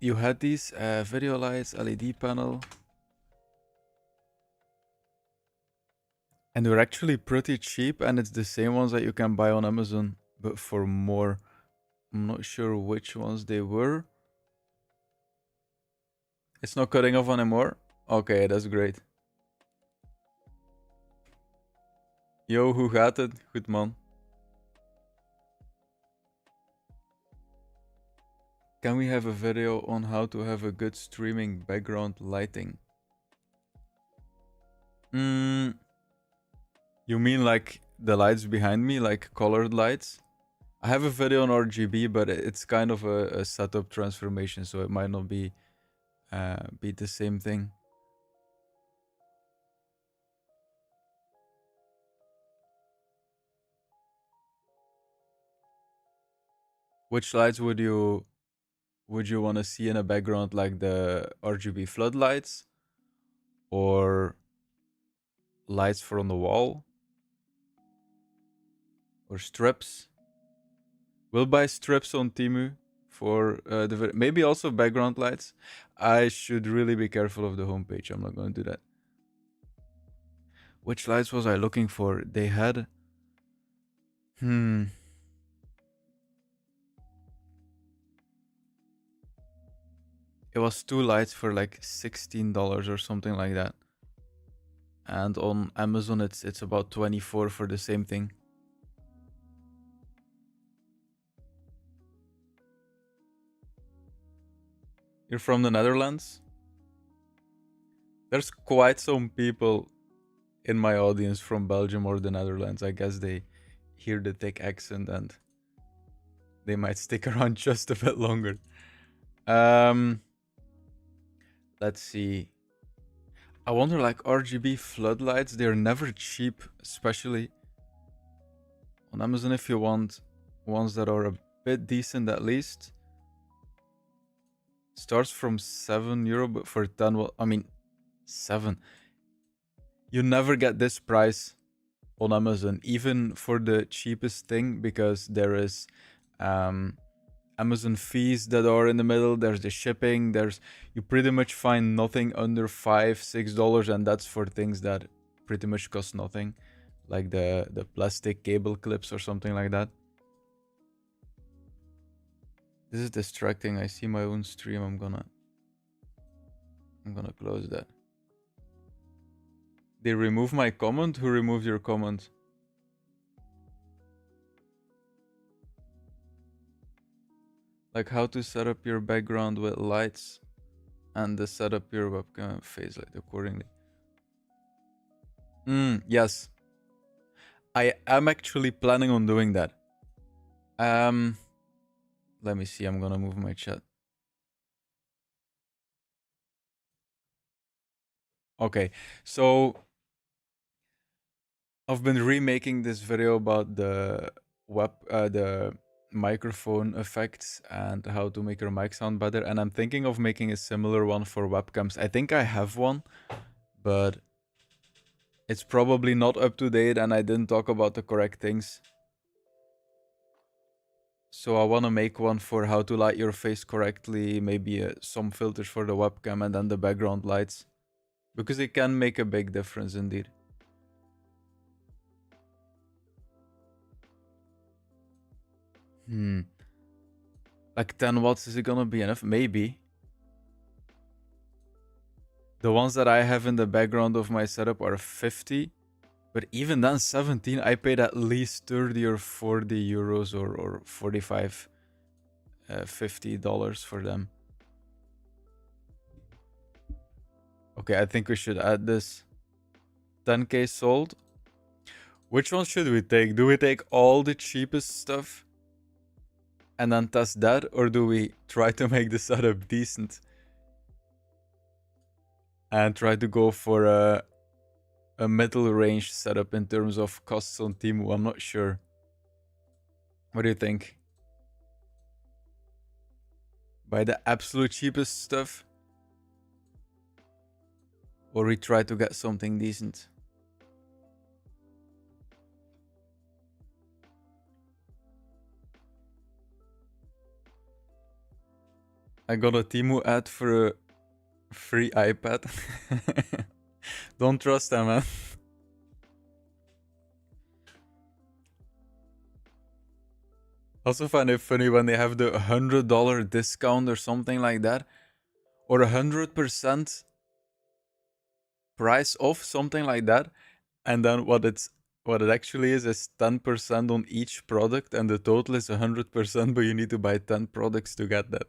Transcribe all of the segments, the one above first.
you had these video lights, LED panel. And they're actually pretty cheap, and it's the same ones that you can buy on Amazon, but for more. I'm not sure which ones they were. It's not cutting off anymore? Okay, that's great. Yo, hoe gaat het? Goed man. Can we have a video on how to have a good streaming background lighting? You mean like the lights behind me, like colored lights? I have a video on RGB, but it's kind of a setup transformation, so it might not be the same thing. Which lights would you want to see in a background, like the RGB floodlights or lights for on the wall or strips? We'll buy strips on Temu for maybe also background lights. I should really be careful of the homepage. I'm not going to do that. Which lights was I looking for? They had it was 2 lights for like $16 or something like that. And on Amazon it's about 24 for the same thing. You're from the Netherlands? There's quite some people in my audience from Belgium or the Netherlands. I guess they hear the thick accent and they might stick around just a bit longer. Let's see. I wonder, like RGB floodlights, they're never cheap, especially on Amazon if you want ones that are a bit decent at least. Starts from €7, but for 10, well, I mean, 7. You never get this price on Amazon, even for the cheapest thing, because there is Amazon fees that are in the middle. There's the shipping. You pretty much find nothing under $5-6, and that's for things that pretty much cost nothing, like the plastic cable clips or something like that. This is distracting. I see my own stream. I'm gonna close that. They remove my comment? Who removed your comment? Like how to set up your background with lights and to set up your webcam and face light accordingly. Yes. I am actually planning on doing that. Let me see. I'm gonna move my chat. Okay, so I've been remaking this video about the microphone effects and how to make your mic sound better, and I'm thinking of making a similar one for webcams. I think I have one, but it's probably not up to date and I didn't talk about the correct things. So I want to make one for how to light your face correctly, maybe some filters for the webcam and then the background lights, because it can make a big difference indeed. Like 10 watts, is it gonna be enough? Maybe. The ones that I have in the background of my setup are 50, but even then 17, I paid at least 30 or 40 euros or 45, $50 for them. Okay, I think we should add this. 10k sold. Which one should we take? Do we take all the cheapest stuff and then test that, or do we try to make the setup decent and try to go for a middle range setup in terms of costs on Temu? I'm not sure. What do you think? Buy the absolute cheapest stuff, or we try to get something decent? I got a Temu ad for a free iPad. Don't trust them, man. Also find it funny when they have the $100 discount or something like that, or 100% price off, something like that, and then what it actually is 10% on each product, and the total is 100%, but you need to buy 10 products to get that.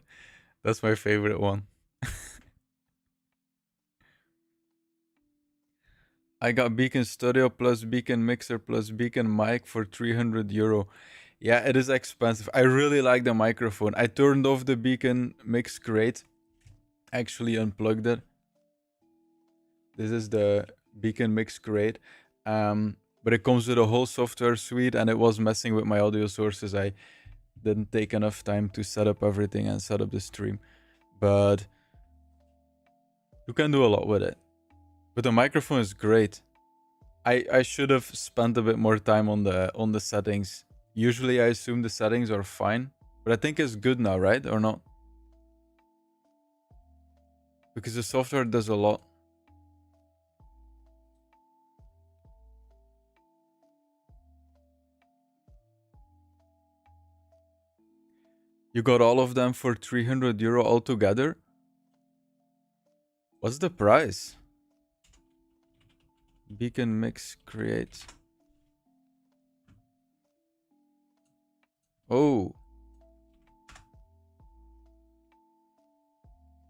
That's my favorite one. I got Beacon Studio plus Beacon Mixer plus Beacon Mic for €300. Yeah, it is expensive. I really like the microphone. I turned off the Beacon Mix Crate. Actually unplugged it. This is the Beacon Mix Crate. But it comes with a whole software suite, and it was messing with my audio sources. I didn't take enough time to set up everything and set up the stream. But you can do a lot with it. But the microphone is great. I should have spent a bit more time on the settings. Usually I assume the settings are fine, but I think it's good now, right? Or not? Because the software does a lot. You got all of them for €300 altogether? What's the price? Beacon Mix Create. Oh.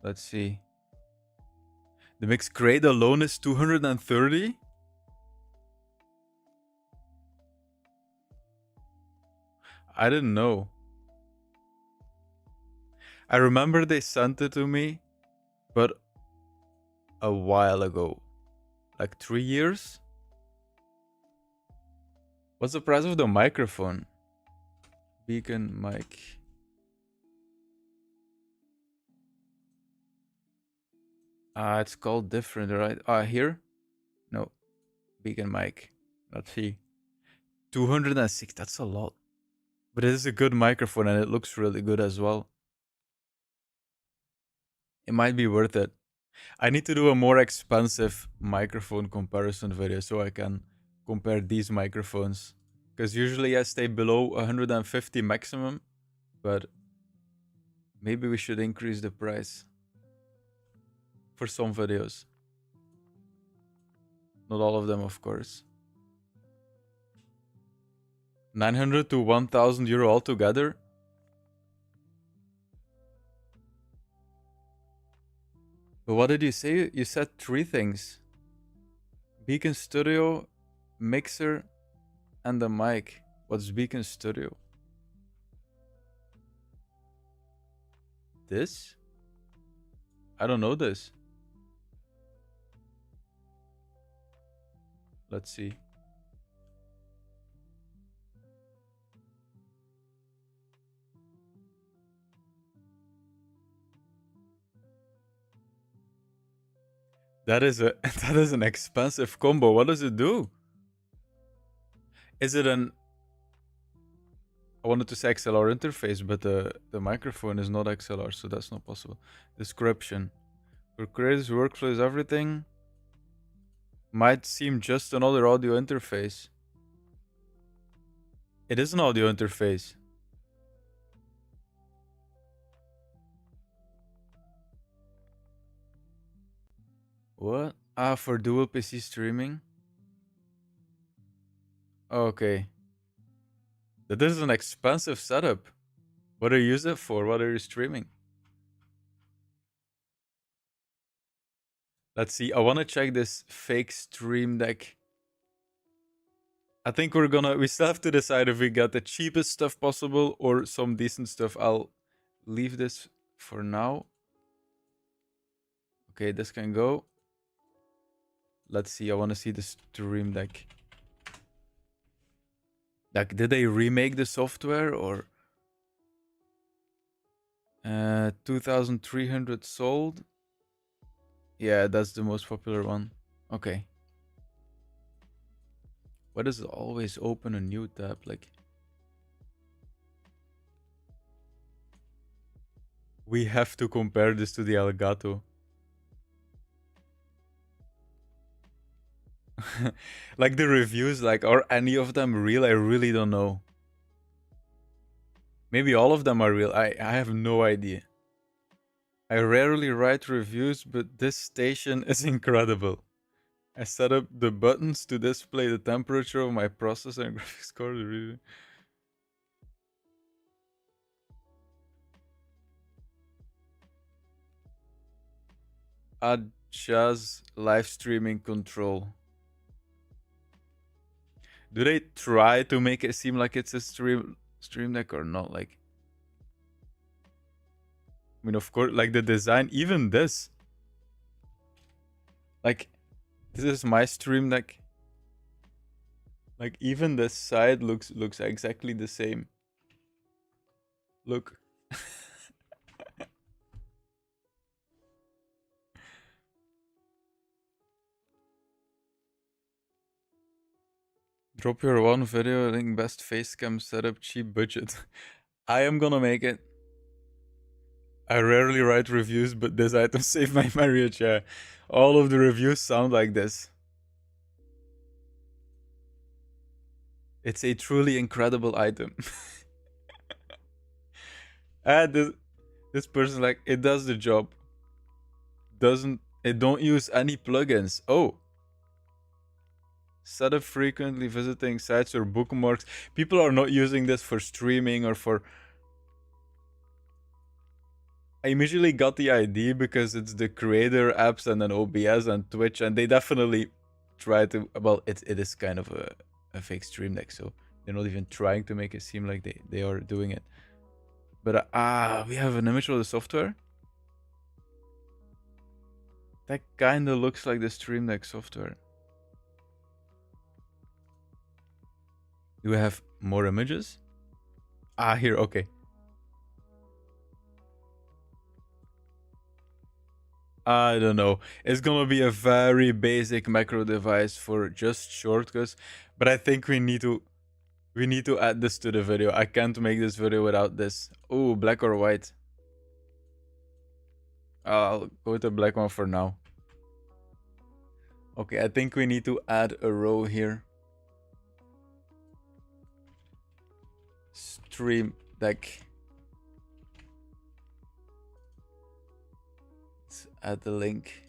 Let's see. The Mix Create alone is 230? I didn't know. I remember they sent it to me, but a while ago. Like 3 years? What's the price of the microphone? Beacon mic. It's called different, right? Here? No. Beacon mic. Let's see. 206, that's a lot. But it is a good microphone and it looks really good as well. It might be worth it. I need to do a more expensive microphone comparison video so I can compare these microphones. Because usually I stay below 150 maximum, but maybe we should increase the price for some videos. Not all of them, of course. 900 to 1,000 euro altogether. But what did you say? You said 3 things. Beacon Studio, Mixer, and the mic. What's Beacon Studio? This? I don't know this. Let's see. That is an expensive combo. What does it do? Is it an... I wanted to say XLR interface, but the microphone is not XLR, so that's not possible. Description. For creators, workflows, everything might seem just another audio interface. It is an audio interface. What? For dual PC streaming? Okay. That is an expensive setup. What do you use it for? What are you streaming? Let's see. I want to check this fake stream deck. I think we still have to decide if we got the cheapest stuff possible or some decent stuff. I'll leave this for now. Okay, this can go. Let's see. I want to see the stream deck. Like, did they remake the software or... 2,300 sold. Yeah, that's the most popular one. Okay. Why does it always open a new tab? Like, We have to compare this to the Elgato. Like the reviews, like, are any of them real? I really don't know. Maybe all of them are real. I have no idea. I rarely write reviews, but this station is incredible. I set up the buttons to display the temperature of my processor and graphics card. Adjust live streaming control. Do they try to make it seem like it's a stream deck or not? Like, I mean, of course, like the design, even this. Like, this is my stream deck. Like, even the side looks exactly the same. Look. Drop your one video link, best facecam setup, cheap budget. I am gonna make it. I rarely write reviews, but this item saved my marriage. Yeah. All of the reviews sound like this. It's a truly incredible item. This person like it does the job. It don't use any plugins. Oh. Set up frequently visiting sites or bookmarks. People are not using this for streaming or for. I immediately got the idea because it's the creator apps and then OBS and Twitch, and they definitely try to. Well, it is kind of a fake stream deck, so they're not even trying to make it seem like they are doing it. But we have an image of the software. That kind of looks like the Stream Deck software. Do we have more images? Here, okay. I don't know. It's gonna be a very basic macro device for just shortcuts, but I think we need to add this to the video. I can't make this video without this. Oh, black or white? I'll go with the black one for now. Okay, I think we need to add a row here. Stream Deck. Let's add the link.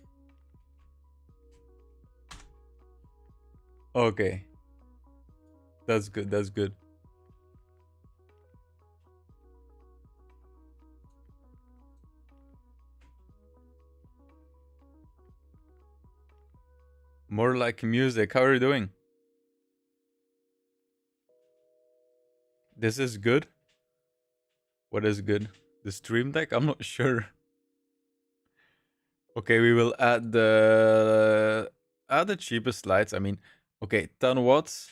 Okay. That's good, that's good. More like music. How are you doing? This is good. What is good? The Stream Deck? I'm not sure. Okay, we will add the cheapest lights. I mean, okay, 10 watts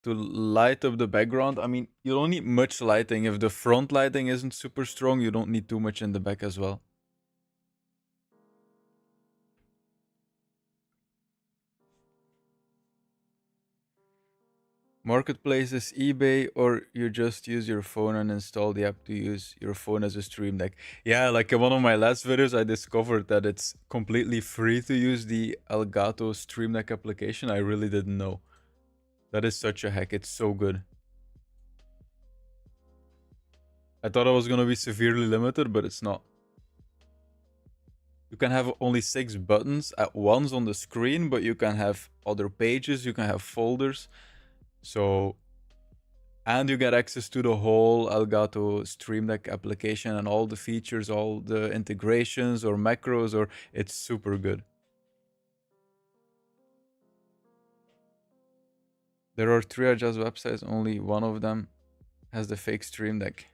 to light up the background. I mean, you don't need much lighting. If the front lighting isn't super strong, you don't need too much in the back as well. Marketplaces, eBay, or you just use your phone and install the app to use your phone as a stream deck. Yeah, like in one of my last videos, I discovered that it's completely free to use the Elgato Stream Deck application. I really didn't know. That is such a hack. It's so good. I thought I was gonna be severely limited, but it's not. You can have only 6 buttons at once on the screen, but you can have other pages, you can have folders. So, and you get access to the whole Elgato Stream Deck application and all the features, all the integrations or macros, or it's super good. There are 3 Adjust websites, only one of them has the fake Stream Deck.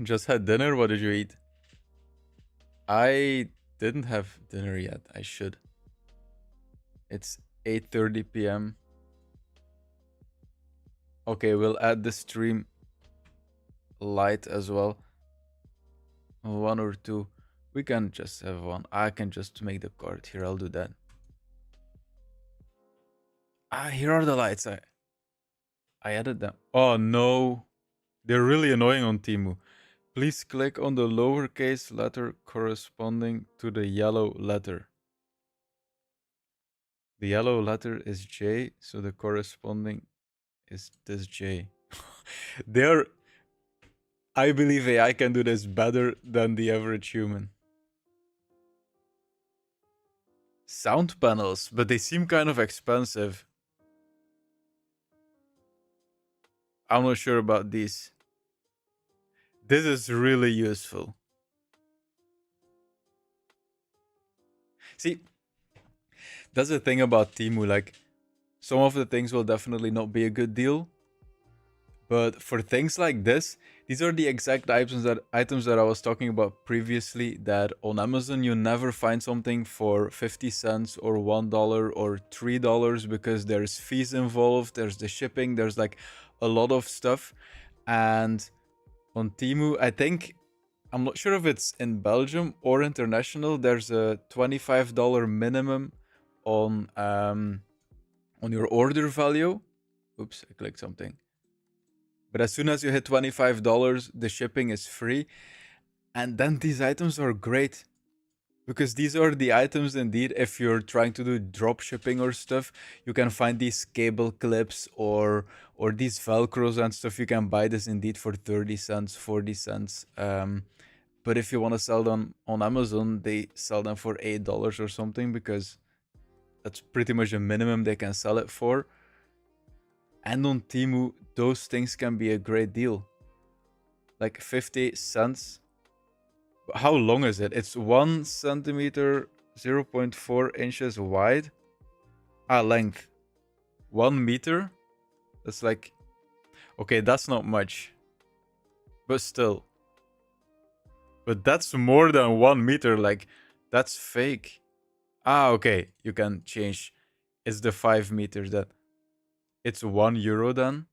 Just had dinner, what did you eat? I didn't have dinner yet, I should. It's 8:30 p.m. Okay, we'll add the stream light as well. 1 or 2. We can just have 1. I can just make the card here. I'll do that. Here are the lights. I added them. Oh no. They're really annoying on Temu. Please click on the lowercase letter corresponding to the yellow letter. The yellow letter is J, so the corresponding is this J. They're... I believe AI can do this better than the average human. Sound panels, but they seem kind of expensive. I'm not sure about these. This is really useful. See, that's the thing about Temu. Like, some of the things will definitely not be a good deal. But for things like this, these are the exact items that I was talking about previously, that on Amazon you never find something for 50 cents or $1 or $3 because there's fees involved, there's the shipping, there's like a lot of stuff. And on Temu, I think, I'm not sure if it's in Belgium or international, there's a $25 minimum on your order value. Oops, I clicked something. But as soon as you hit $25, the shipping is free. And then these items are great. Because these are the items indeed, if you're trying to do drop shipping or stuff, you can find these cable clips or these Velcros and stuff. You can buy this indeed for 30 cents, 40 cents. But if you want to sell them on Amazon, they sell them for $8 or something, because that's pretty much the minimum they can sell it for. And on Temu, those things can be a great deal. Like 50 cents. How long is it? It's 1 centimeter, 0.4 inches wide. Length. 1 meter? That's like... Okay, that's not much. But still. But that's more than 1 meter. Like, that's fake. Okay. You can change. It's the 5 meters that... It's €1 then.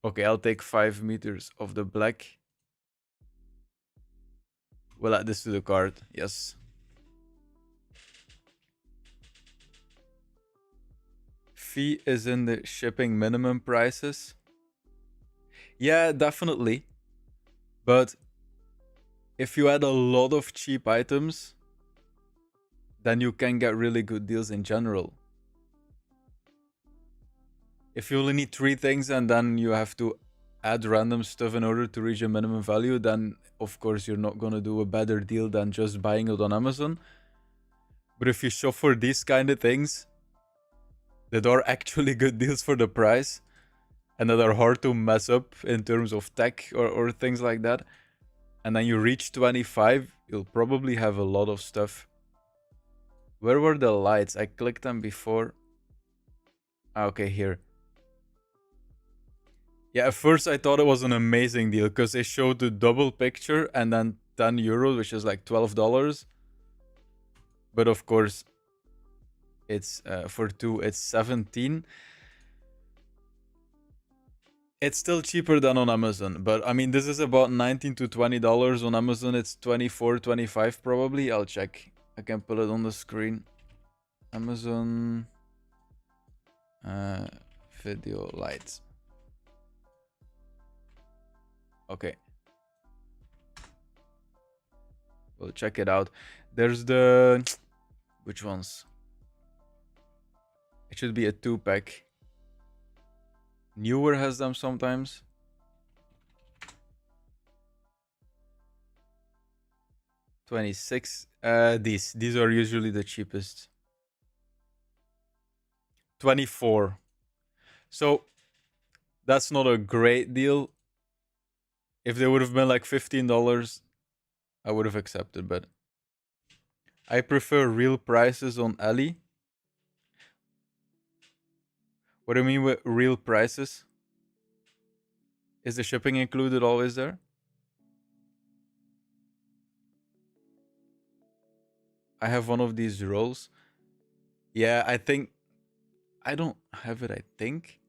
Okay, I'll take 5 meters of the black. We'll add this to the cart. Yes. Fee is in the shipping minimum prices. Yeah, definitely. But if you add a lot of cheap items, then you can get really good deals in general. If you only need 3 things and then you have to add random stuff in order to reach a minimum value, then of course you're not gonna do a better deal than just buying it on Amazon. But if you shop for these kind of things that are actually good deals for the price and that are hard to mess up in terms of tech or things like that, and then you reach 25, you'll probably have a lot of stuff. Where were the lights? I clicked them before. Okay, here. Yeah, at first I thought it was an amazing deal because they showed the double picture and then €10, which is like $12. But of course, it's for 2, it's 17. It's still cheaper than on Amazon, but I mean, this is about $19 to $20. On Amazon, it's 24, 25 probably. I'll check. I can put it on the screen. Amazon video lights. Okay. We'll check it out. There's the... Which ones? It should be a 2-pack. Newer has them sometimes. $26. These are usually the cheapest. $24. So that's not a great deal. If they would have been like $15, I would have accepted, but I prefer real prices on Ali. What do you mean with real prices? Is the shipping included always there? I have one of these rolls. Yeah, I think... I don't have it, I think.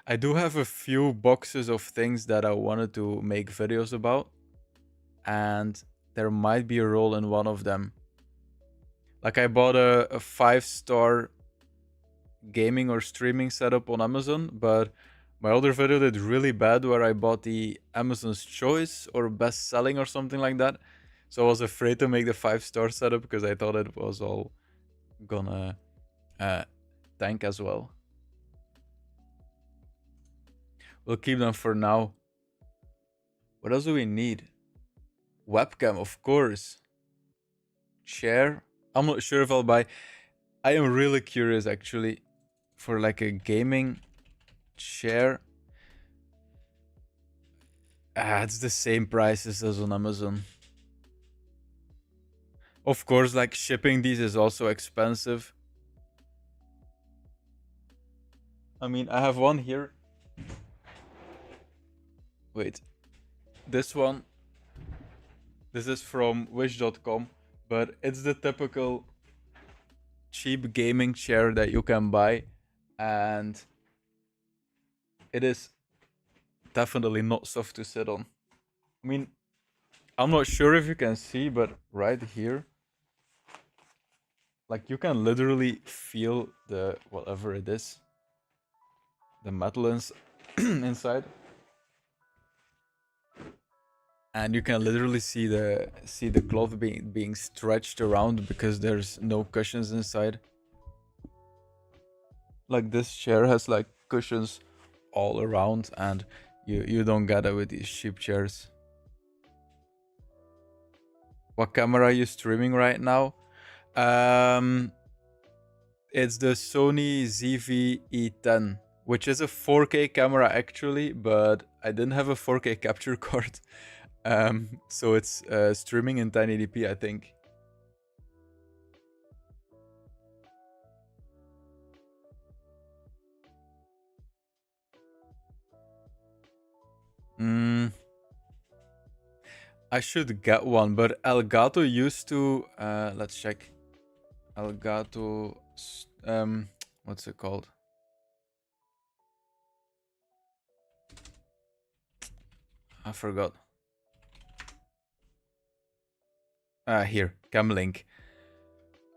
I do have a few boxes of things that I wanted to make videos about. And there might be a roll in one of them. Like I bought a 5-star gaming or streaming setup on Amazon, but My other video did really bad where I bought the Amazon's Choice or Best Selling or something like that. So I was afraid to make the 5-star setup because I thought it was all gonna tank as well. We'll keep them for now. What else do we need? Webcam, of course. Chair. I'm not sure if I'll buy. I am really curious actually for like a gaming chair. It's the same prices as on Amazon. Of course, like shipping these is also expensive. I mean, I have one here. Wait. This one. This is from wish.com, but it's the typical cheap gaming chair that you can buy, and it is definitely not soft to sit on. I mean, I'm not sure if you can see, but right here, like you can literally feel the whatever it is, the metal inside, and you can literally see the cloth being stretched around because there's no cushions inside. Like this chair has like cushions all around, and you don't get it with these cheap chairs. What camera are you streaming right now? It's the Sony ZV-E10, which is a 4K camera actually, but I didn't have a 4K capture card. So it's streaming in 1080p, I think. I should get one, but Elgato used to. Let's check. Elgato. What's it called? I forgot. Here, Camlink.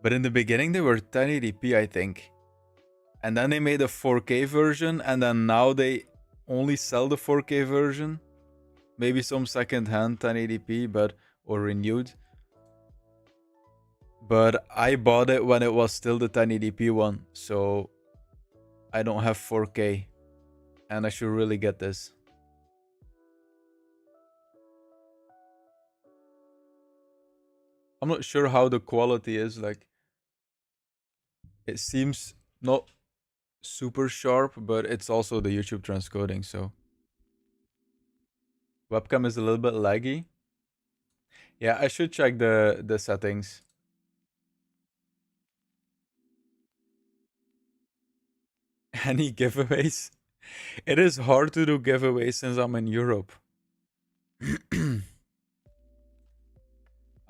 But in the beginning, they were 1080p, I think. And then they made a 4K version, and then now they only sell the 4K version. Maybe some second-hand 1080p, or renewed. But I bought it when it was still the 1080p one, so I don't have 4K, and I should really get this. I'm not sure how the quality is, like it seems not super sharp, but it's also the YouTube transcoding, so webcam is a little bit laggy. Yeah, I should check the settings. Any giveaways? It is hard to do giveaways since I'm in Europe.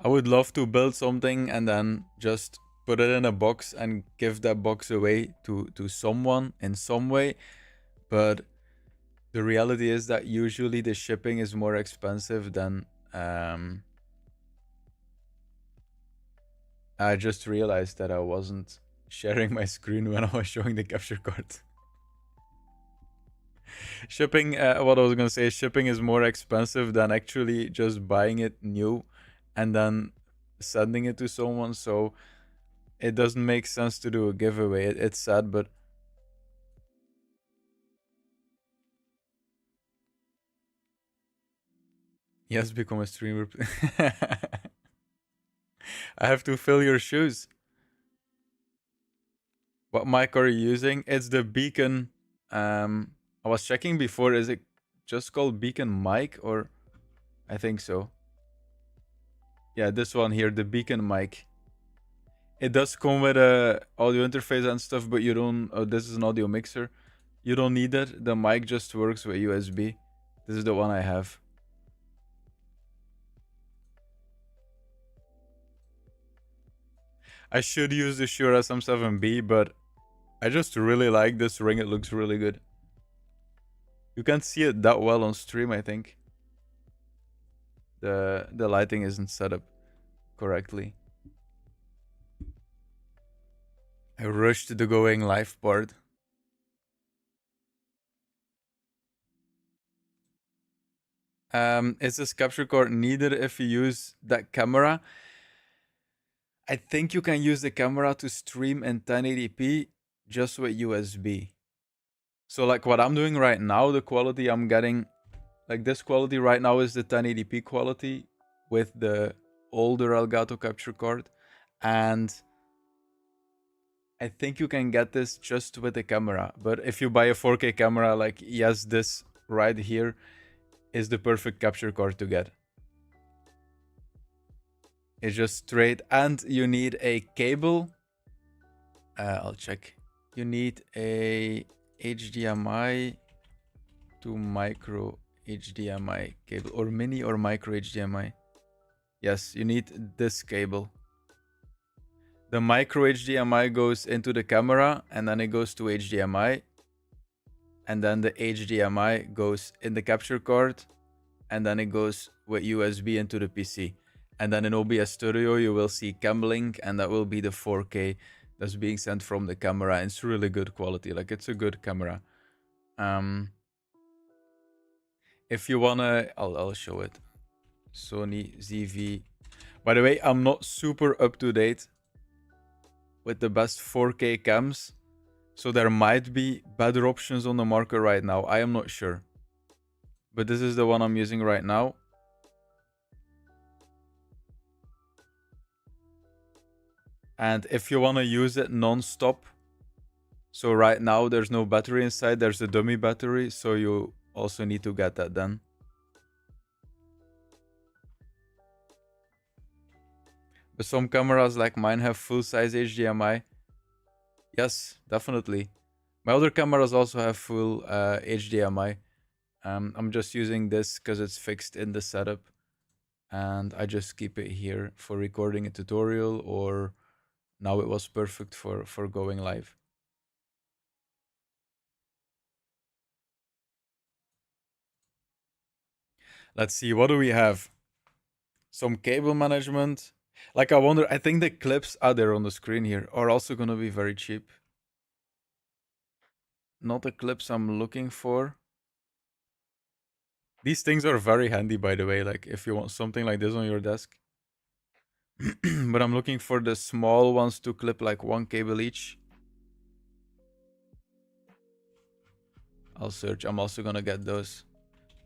I would love to build something and then just put it in a box and give that box away to someone in some way, but the reality is that usually the shipping is more expensive than I just realized that I wasn't sharing my screen when I was showing the capture card. Shipping, what I was gonna say, shipping is more expensive than actually just buying it new and then sending it to someone, so it doesn't make sense to do a giveaway. It's sad, but yes, become a streamer. I have to fill your shoes. What mic are you using? It's the Beacon. I was checking before. Is it just called Beacon mic, or I think so. Yeah, this one here, the Beacon mic. It does come with a audio interface and stuff, but you don't. Oh, this is an audio mixer. You don't need it. The mic just works with USB. This is the one I have. I should use the Shure SM7B, but I just really like this ring. It looks really good. You can't see it that well on stream, I think. The lighting isn't set up correctly. I rushed the going live part. Is this capture card needed if you use that camera? I think you can use the camera to stream in 1080p just with USB. So like what I'm doing right now, the quality I'm getting, like this quality right now is the 1080p quality with the older Elgato capture card. And I think you can get this just with the camera. But if you buy a 4K camera, like yes, this right here is the perfect capture card to get. It's just straight, and you need a cable. I'll check. You need a HDMI to micro HDMI cable, or mini or micro HDMI. Yes, you need this cable. The micro HDMI goes into the camera and then it goes to HDMI. And then the HDMI goes in the capture card and then it goes with USB into the PC. And then in OBS Studio, you will see Camlink, and that will be the 4K that's being sent from the camera. And it's really good quality. Like, it's a good camera. If you wanna, I'll show it. Sony ZV. By the way, I'm not super up to date with the best 4K cams, so there might be better options on the market right now. I am not sure. But this is the one I'm using right now. And if you want to use it non-stop, so right now there's no battery inside, there's a dummy battery, so you also need to get that then. But some cameras like mine have full-size HDMI. Yes, definitely. My other cameras also have full HDMI. I'm just using this because it's fixed in the setup. And I just keep it here for recording a tutorial, or now it was perfect for going live. Let's see, what do we have? Some cable management. Like, I wonder, I think the clips out there on the screen here are also going to be very cheap. Not the clips I'm looking for. These things are very handy, by the way, like if you want something like this on your desk. But I'm looking for the small ones to clip like one cable each. I'll search. I'm also gonna get those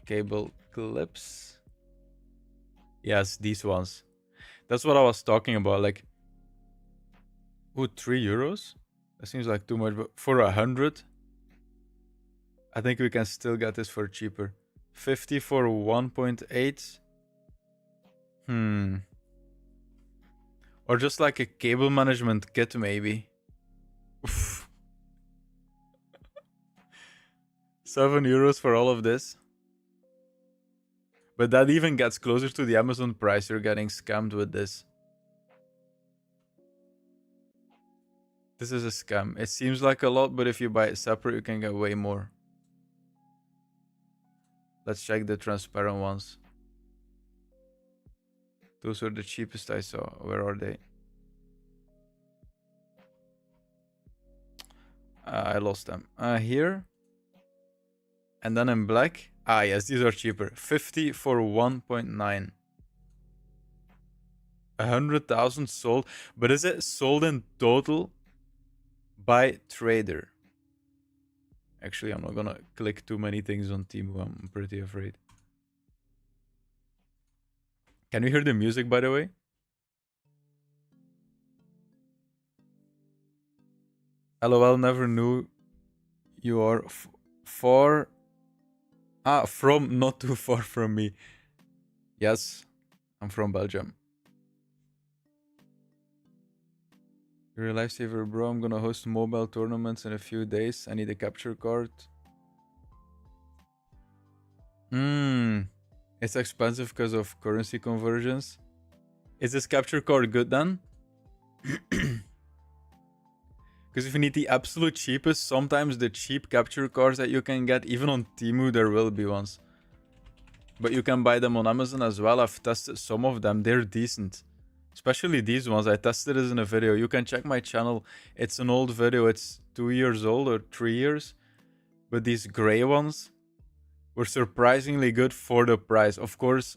cable clips. Yes, these ones. That's what I was talking about. Like, ooh, €3? That seems like too much, but for 100, I think we can still get this for cheaper. 50 for 1.8. Or just like a cable management kit, maybe. €7 for all of this. But that even gets closer to the Amazon price. You're getting scammed with this. This is a scam. It seems like a lot, but if you buy it separate, you can get way more. Let's check the transparent ones. Those are the cheapest I saw. Where are they? I lost them. Here. And then in black. Ah, yes, these are cheaper. 50 for 1.9. 100,000 sold. But is it sold in total by trader? Actually, I'm not gonna click too many things on Temu. I'm pretty afraid. Can you hear the music, by the way? LOL, never knew you are far. From, not too far from me. Yes, I'm from Belgium. You're a lifesaver, bro. I'm gonna host mobile tournaments in a few days. I need a capture card. It's expensive because of currency conversions. Is this capture card good then? Because if you need the absolute cheapest, sometimes the cheap capture cards that you can get, even on Temu, there will be ones. But you can buy them on Amazon as well. I've tested some of them. They're decent. Especially these ones. I tested this in a video. You can check my channel. It's an old video. It's 2 years old or 3 years. But these gray ones We're surprisingly good for the price. Of course,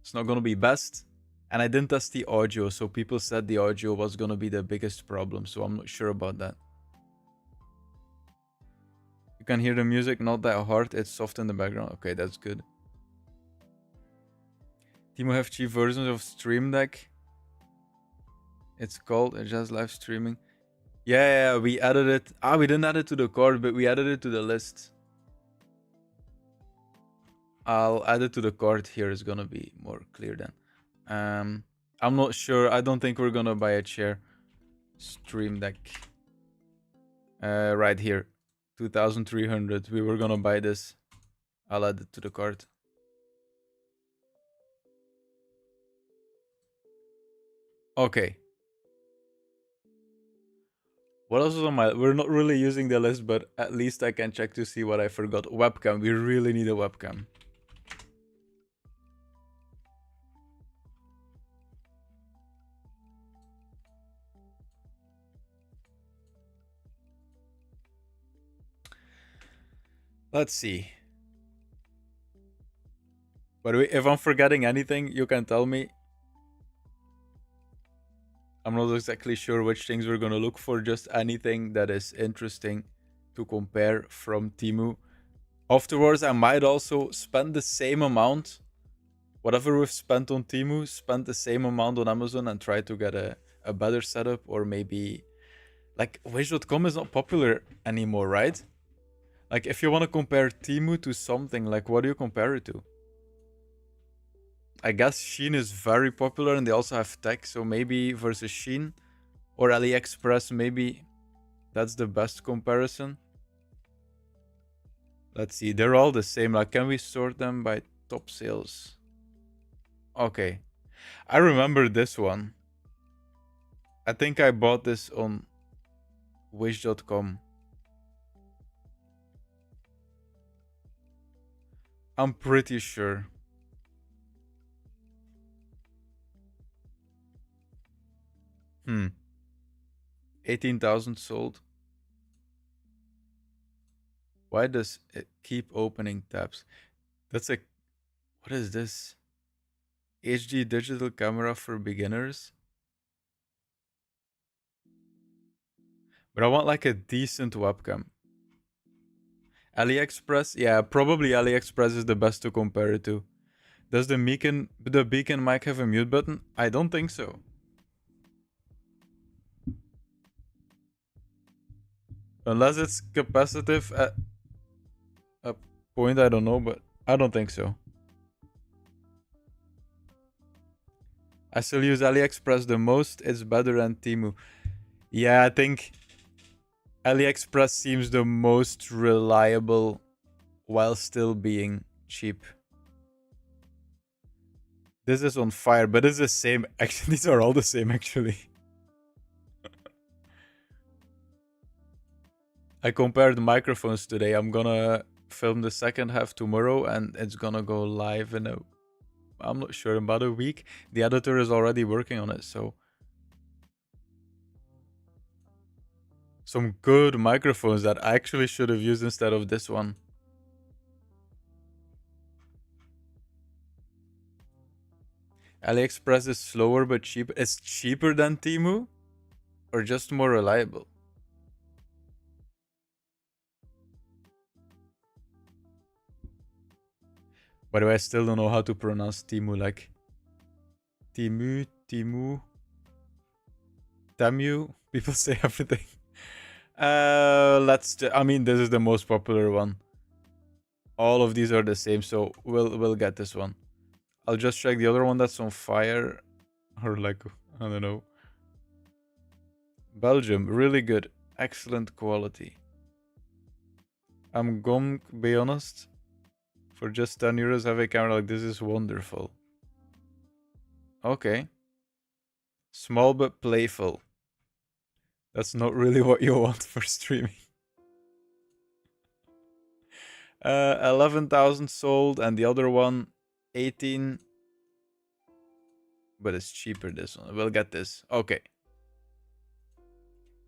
it's not gonna be best. And I didn't test the audio, so people said the audio was gonna be the biggest problem, so I'm not sure about that. You can hear the music, not that hard, it's soft in the background. Okay, that's good. Temu have cheap versions of Stream Deck. It's called Adjust Live Streaming. Yeah, we added it. We didn't add it to the card, but we added it to the list. I'll add it to the card here. It's gonna be more clear then. I'm not sure. I don't think we're gonna buy a chair. Stream Deck. Right here. 2,300. We were gonna buy this. I'll add it to the cart. Okay. What else was on my... We're not really using the list, but at least I can check to see what I forgot. Webcam. We really need a webcam. Let's see. By the way, if I'm forgetting anything, you can tell me. I'm not exactly sure which things we're gonna look for, just anything that is interesting to compare from Temu. Afterwards, I might also spend the same amount. Whatever we've spent on Temu, spend the same amount on Amazon and try to get a better setup, or maybe... Like, Wish.com is not popular anymore, right? Like, if you want to compare Temu to something, like, what do you compare it to? I guess Shein is very popular and they also have tech, so maybe versus Shein or AliExpress, maybe that's the best comparison. Let's see, they're all the same. Like, can we sort them by top sales? Okay. I remember this one. I think I bought this on Wish.com. I'm pretty sure. 18,000 sold. Why does it keep opening tabs? That's a... What is this? HD digital camera for beginners? But I want like a decent webcam. AliExpress? Yeah, probably AliExpress is the best to compare it to. Does the beacon mic have a mute button? I don't think so. Unless it's capacitive at a point, I don't know, but I don't think so. I still use AliExpress the most. It's better than Temu. Yeah, I think AliExpress seems the most reliable while still being cheap. This is on fire, but it's the same. Actually, these are all the same, actually. I compared microphones today. I'm gonna film the second half tomorrow and it's gonna go live in I'm not sure, about a week. The editor is already working on it, so... Some good microphones that I actually should have used instead of this one. AliExpress is slower but cheaper. It's cheaper than Temu? Or just more reliable? By the way, I still don't know how to pronounce Temu, like... Temu. Temu? People say everything. I mean, this is the most popular one. All of these are the same, so we'll get this one. I'll just check the other one that's on fire. Or like, I don't know. Belgium, really good. Excellent quality. I'm gonna be honest. For just 10 euros, have a camera like this is wonderful. Okay. Small but playful. That's not really what you want for streaming. 11,000 sold, and the other one 18. But it's cheaper, this one. We'll get this. Okay.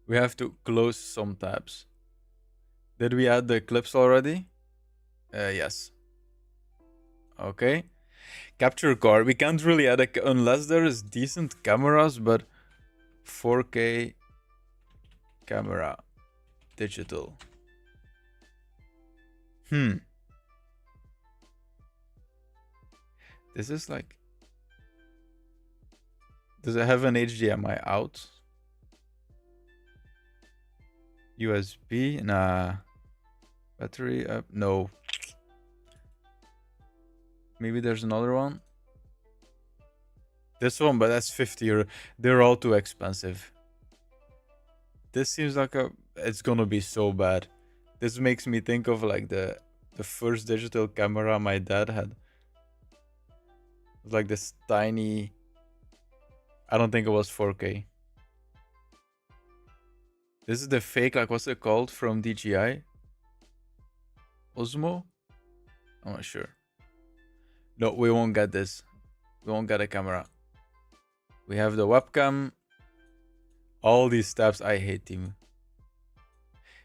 We have to close some tabs. Did we add the clips already? Yes. Okay. Capture card. We can't really add unless there is decent cameras, but 4K camera digital. This is like. Does it have an HDMI out? USB? Nah. Battery up? No. Maybe there's another one. This one, but that's 50 euro. They're all too expensive. This seems like it's gonna be so bad. This makes me think of like the first digital camera my dad had. It was like this tiny. I don't think it was 4K. This is the fake, like what's it called from DJI? Osmo? I'm not sure. No, we won't get this. We won't get a camera. We have the webcam. All these tabs, I hate Temu.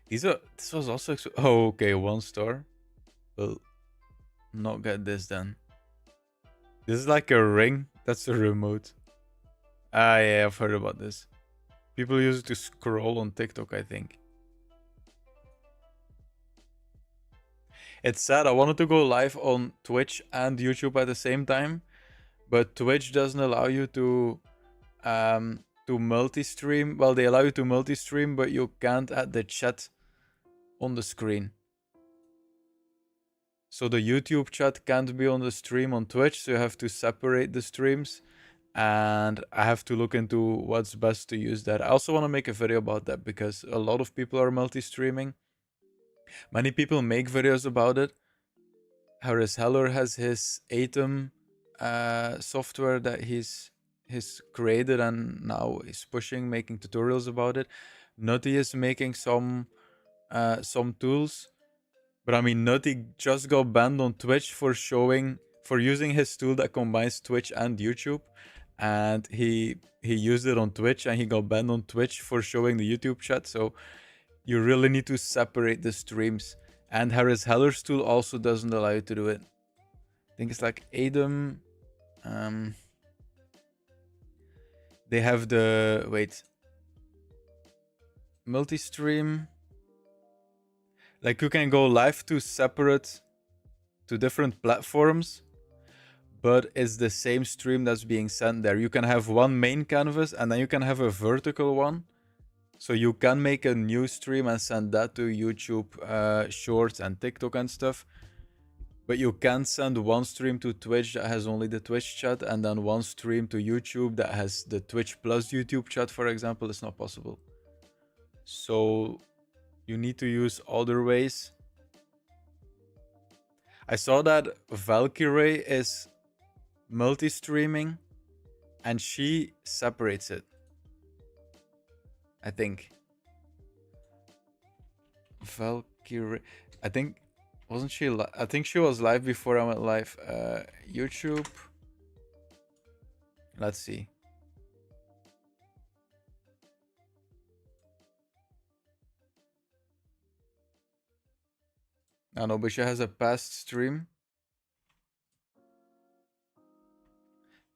This was also oh, okay, 1 star. We'll not get this then. This is like a ring. That's a remote. Ah, yeah, I've heard about this. People use it to scroll on TikTok, I think. It's sad. I wanted to go live on Twitch and YouTube at the same time, but Twitch doesn't allow you to multi-stream. Well, they allow you to multi-stream, but you can't add the chat on the screen. So the YouTube chat can't be on the stream on Twitch, so you have to separate the streams. And I have to look into what's best to use that. I also want to make a video about that because a lot of people are multi-streaming. Many people make videos about it. Harris Heller has his Atom software that he's created and now is pushing, making tutorials about it. Nutty is making some tools. But I mean, Nutty just got banned on Twitch for using his tool that combines Twitch and YouTube. And he used it on Twitch and he got banned on Twitch for showing the YouTube chat. So you really need to separate the streams. And Harris Heller's tool also doesn't allow you to do it. I think it's like Adam. They have the multi-stream. Like you can go live to different platforms, but it's the same stream that's being sent there. You can have one main canvas and then you can have a vertical one. So you can make a new stream and send that to YouTube Shorts and TikTok and stuff. But you can't send one stream to Twitch that has only the Twitch chat and then one stream to YouTube that has the Twitch plus YouTube chat, for example. It's not possible. So you need to use other ways. I saw that Valkyrie is multi-streaming and she separates it. I think. Valkyrie. I think. Wasn't she? I think she was live before I went live. YouTube. Let's see. I know, but she has a past stream.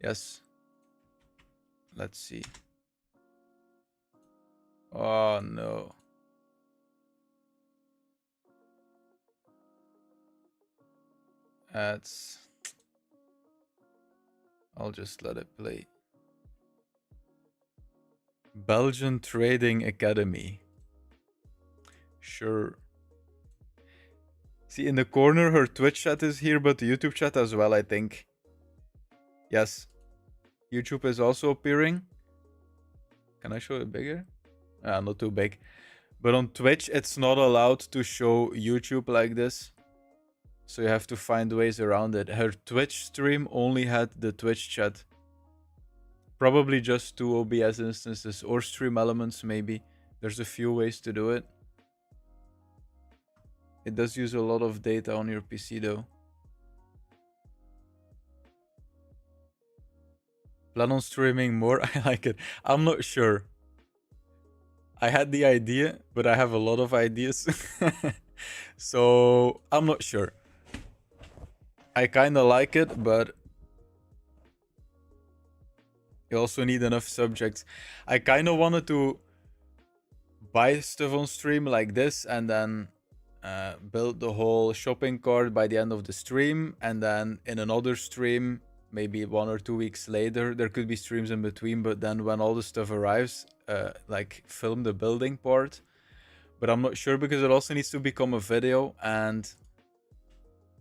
Yes. Let's see. Oh no. Ads. I'll just let it play. Belgian Trading Academy. Sure. See, in the corner, her Twitch chat is here, but the YouTube chat as well, I think. Yes. YouTube is also appearing. Can I show it bigger? Not too big. But on Twitch, it's not allowed to show YouTube like this. So you have to find ways around it. Her Twitch stream only had the Twitch chat. Probably just 2 OBS instances or stream elements, maybe. There's a few ways to do it. It does use a lot of data on your PC though. Plan on streaming more? I like it. I'm not sure. I had the idea, but I have a lot of ideas. So I'm not sure. I kind of like it, but you also need enough subjects. I kind of wanted to buy stuff on stream like this and then build the whole shopping cart by the end of the stream, and then in another stream maybe 1 or 2 weeks later, there could be streams in between, but then when all the stuff arrives, like film the building part. But I'm not sure because it also needs to become a video, and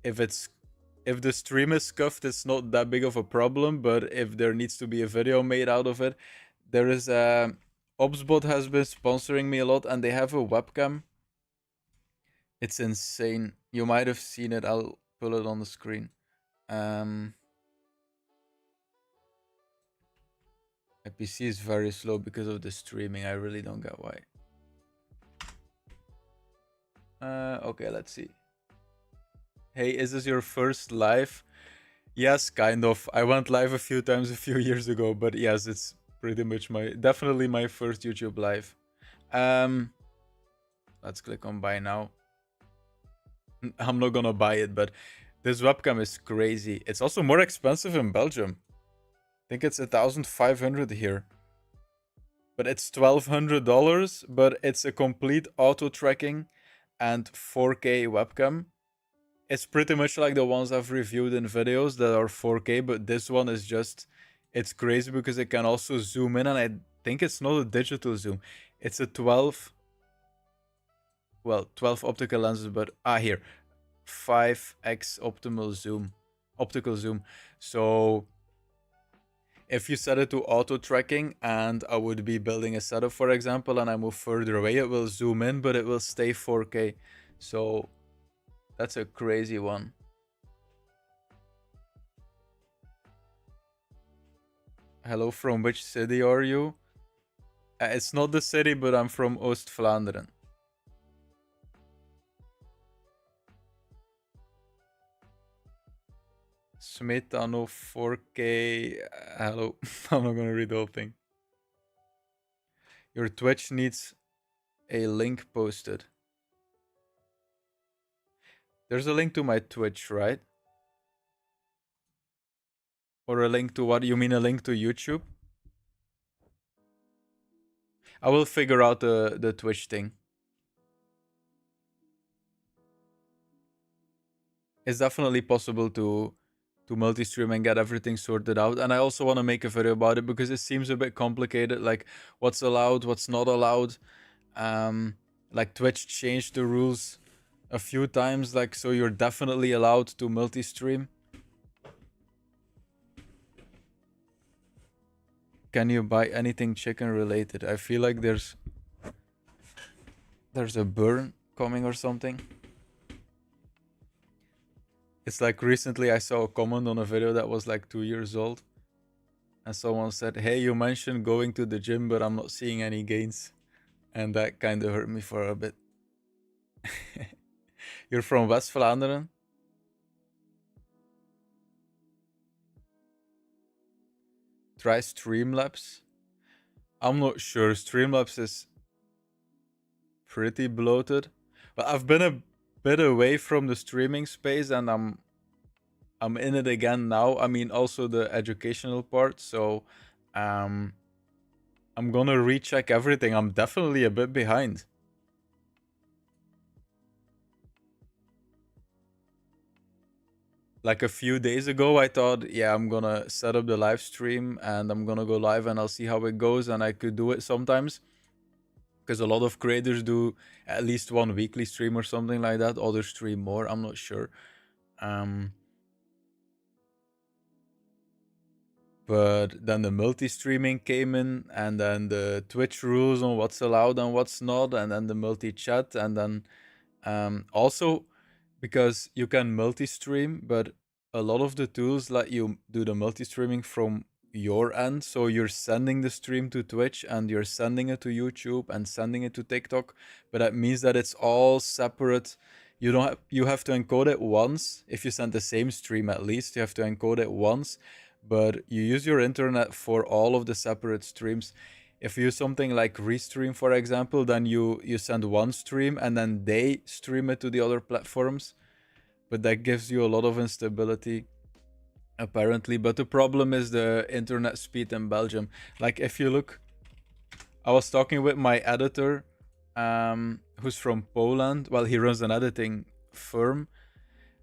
if the stream is scuffed, it's not that big of a problem. But if there needs to be a video made out of it, there is a Obsbot has been sponsoring me a lot, and they have a webcam. It's insane. You might have seen it. I'll pull it on the screen. My PC is very slow because of the streaming. I really don't get why. Okay, let's see. Hey, is this your first live? Yes, kind of. I went live a few times a few years ago, but yes, it's pretty much definitely my first YouTube live. Let's click on buy now. I'm not gonna buy it, but this webcam is crazy. It's also more expensive in Belgium. I think it's 1,500 here. But it's $1,200, but it's a complete auto tracking and 4K webcam. It's pretty much like the ones I've reviewed in videos that are 4K, but this one is just, it's crazy because it can also zoom in, and I think it's not a digital zoom. It's a 12 optical lenses, but here, 5x optical zoom. So if you set it to auto tracking and I would be building a setup, for example, and I move further away, it will zoom in, but it will stay 4K. So that's a crazy one. Hello, from which city are you? It's not the city, but I'm from Oost-Vlaanderen. Smetano 4K. Hello. I'm not gonna read the whole thing. Your Twitch needs a link posted. There's a link to my Twitch, right? Or a link to what? You mean a link to YouTube? I will figure out the Twitch thing. It's definitely possible to multi-stream and get everything sorted out. And I also want to make a video about it because it seems a bit complicated, like what's allowed, what's not allowed. Like Twitch changed the rules a few times, like, so you're definitely allowed to multi-stream. Can you buy anything chicken related? I feel like there's a burn coming or something. It's like recently I saw a comment on a video that was like 2 years old. And someone said, hey, you mentioned going to the gym, but I'm not seeing any gains. And that kind of hurt me for a bit. You're from West Vlaanderen? Try Streamlabs. I'm not sure. Streamlabs is pretty bloated. But I've been a bit away from the streaming space, and I'm in it again now. I mean, also the educational part. So I'm gonna recheck everything. I'm definitely a bit behind. Like a few days ago, I thought, yeah, I'm gonna set up the live stream and I'm gonna go live and I'll see how it goes, and I could do it sometimes. Because a lot of creators do at least one weekly stream or something like that. Others stream more, I'm not sure. But then the multi-streaming came in, and then the Twitch rules on what's allowed and what's not, and then the multi-chat, and then also because you can multi-stream, but a lot of the tools let you do the multi-streaming from your end. So you're sending the stream to Twitch and you're sending it to YouTube and sending it to TikTok, but that means that it's all separate. You have to encode it once. If you send the same stream, at least you have to encode it once, but you use your internet for all of the separate streams. If you use something like Restream, for example, then you send one stream and then they stream it to the other platforms. but that gives you a lot of instability apparently. But the problem is the internet speed in Belgium. Like if you look, I was talking with my editor, who's from Poland. Well, he runs an editing firm.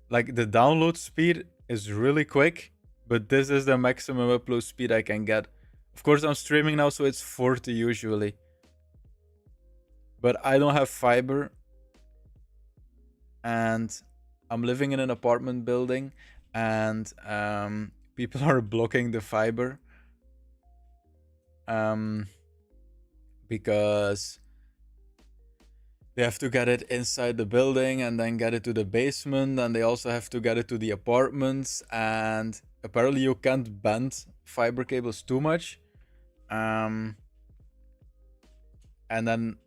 Like the download speed is really quick, but this is the maximum upload speed I can get. Of course, I'm streaming now, so it's 40 usually. But I don't have fiber, and I'm living in an apartment building, and people are blocking the fiber because they have to get it inside the building and then get it to the basement, and they also have to get it to the apartments. And apparently, you can't bend fiber cables too much. And then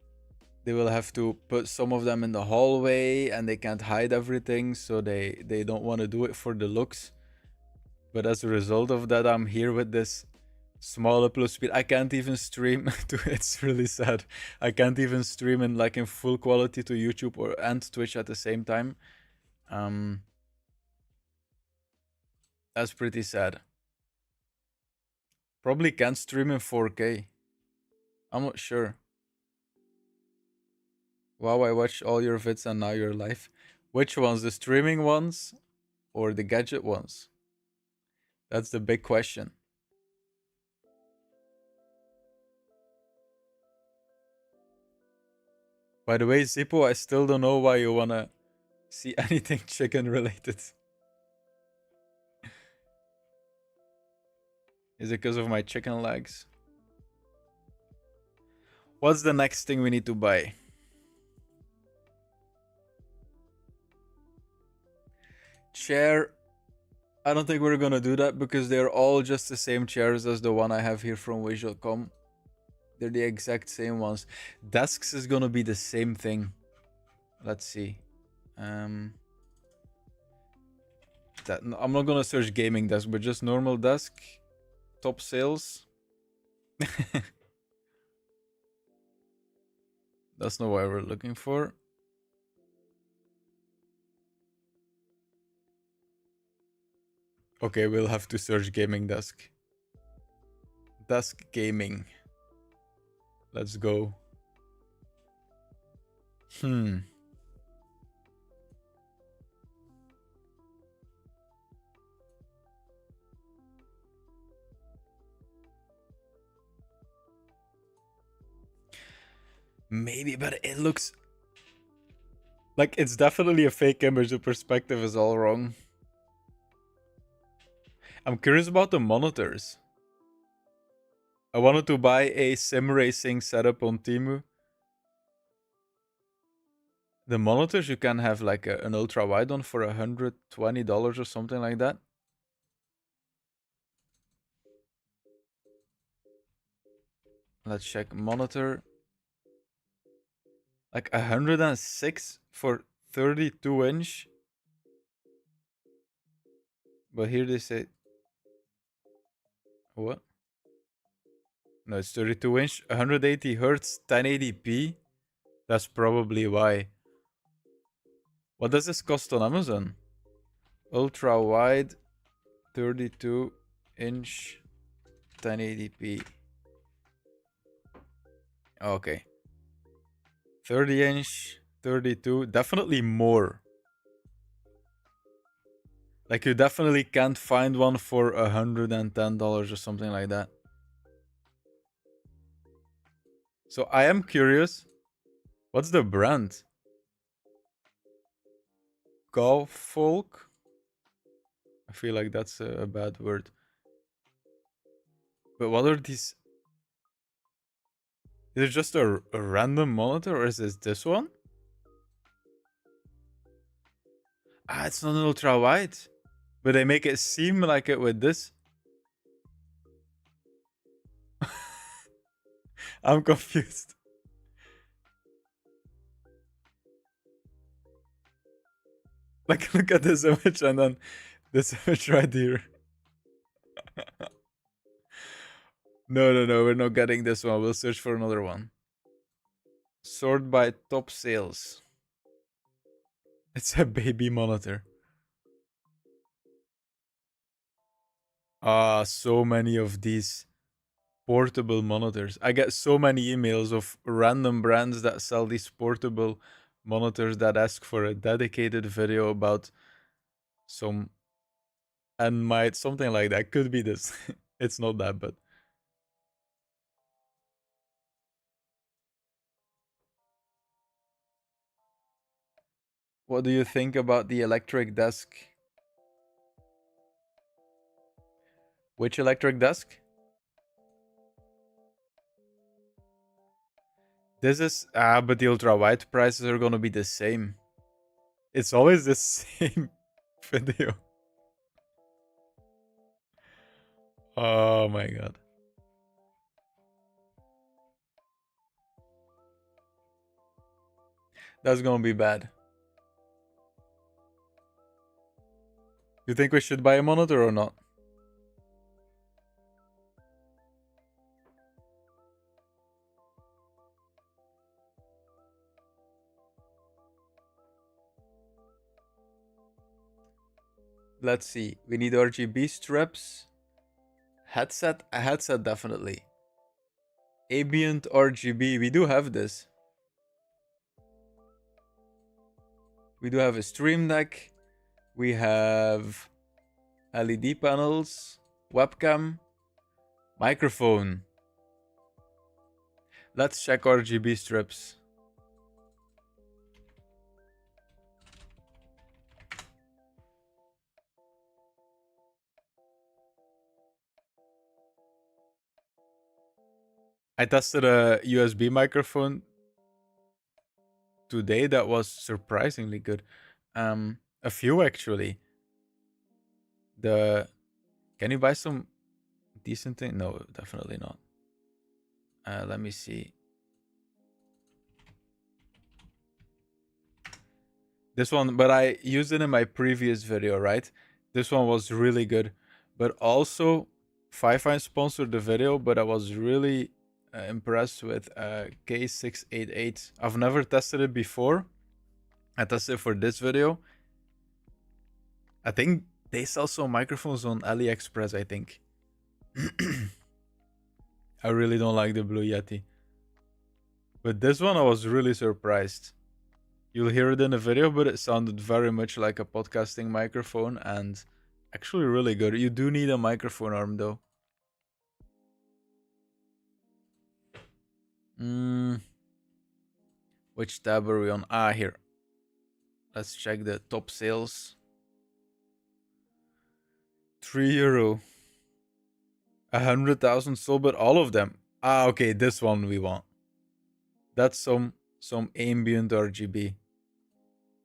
they will have to put some of them in the hallway, and they can't hide everything, so they don't want to do it for the looks. But as a result of that, I'm here with this small upload speed. I can't even stream it's really sad. I can't even stream in full quality to YouTube and Twitch at the same time. That's pretty sad. Probably can't stream in 4K. I'm not sure. Wow, I watch all your vids and now you're live. Which ones? The streaming ones or the gadget ones? That's the big question. By the way, Zippo, I still don't know why you wanna see anything chicken related. Is it because of my chicken legs? What's the next thing we need to buy? Chair. I don't think we're gonna do that because they're all just the same chairs as the one I have here from Wish.com. They're the exact same ones. Desks is gonna be the same thing. Let's see. I'm not gonna search gaming desk, but just normal desk. Top sales. That's not what we're looking for. Okay, we'll have to search gaming desk. Desk gaming. Let's go. Maybe, but it looks like it's definitely a fake image. The perspective is all wrong. I'm curious about the monitors. I wanted to buy a sim racing setup on Temu. The monitors, you can have like an ultra wide one for $120 or something like that. Let's check monitor. Like 106 for 32-inch. But here they say... What? No, it's 32-inch, 180 hertz, 1080p. That's probably why. What does this cost on Amazon? Ultra wide, 32-inch, 1080p. Okay. 30-inch, 32, definitely more. Like you definitely can't find one for $110 or something like that. So I am curious. What's the brand? Golfolk? I feel like that's a bad word. But what are these? Is it just a random monitor or is this one? Ah, it's not an ultra wide. But they make it seem like it with this. I'm confused. Like, look at this image and then this image right here. No, we're not getting this one. We'll search for another one. Sort by top sales. It's a baby monitor. So many of these portable monitors. I get so many emails of random brands that sell these portable monitors that ask for a dedicated video about some and might something like that. Could be this. It's not that, but what do you think about the electric desk? Which electric desk? This is but the ultra wide prices are gonna be the same. It's always the same video. Oh my god. That's gonna be bad. You think we should buy a monitor or not? Let's see. We need RGB strips. Headset? A headset, definitely. Ambient RGB. We do have this. We do have a Stream Deck. We have LED panels, webcam, microphone. Let's check RGB strips. I tested a USB microphone today that was surprisingly good. A few actually. Can you buy some decent thing? No, definitely not. Let me see. This one, but I used it in my previous video, right? This one was really good. But also, Fi-Fi sponsored the video, but I was really impressed with K688. I've never tested it before. I tested it for this video. I think they sell some microphones on AliExpress, I think. I really don't like the Blue Yeti. But this one, I was really surprised. You'll hear it in the video, but it sounded very much like a podcasting microphone and actually really good. You do need a microphone arm though. Which tab are we on? Here. Let's check the top sales. €3. 100,000 sold, but all of them. Okay, this one we want. That's some ambient RGB.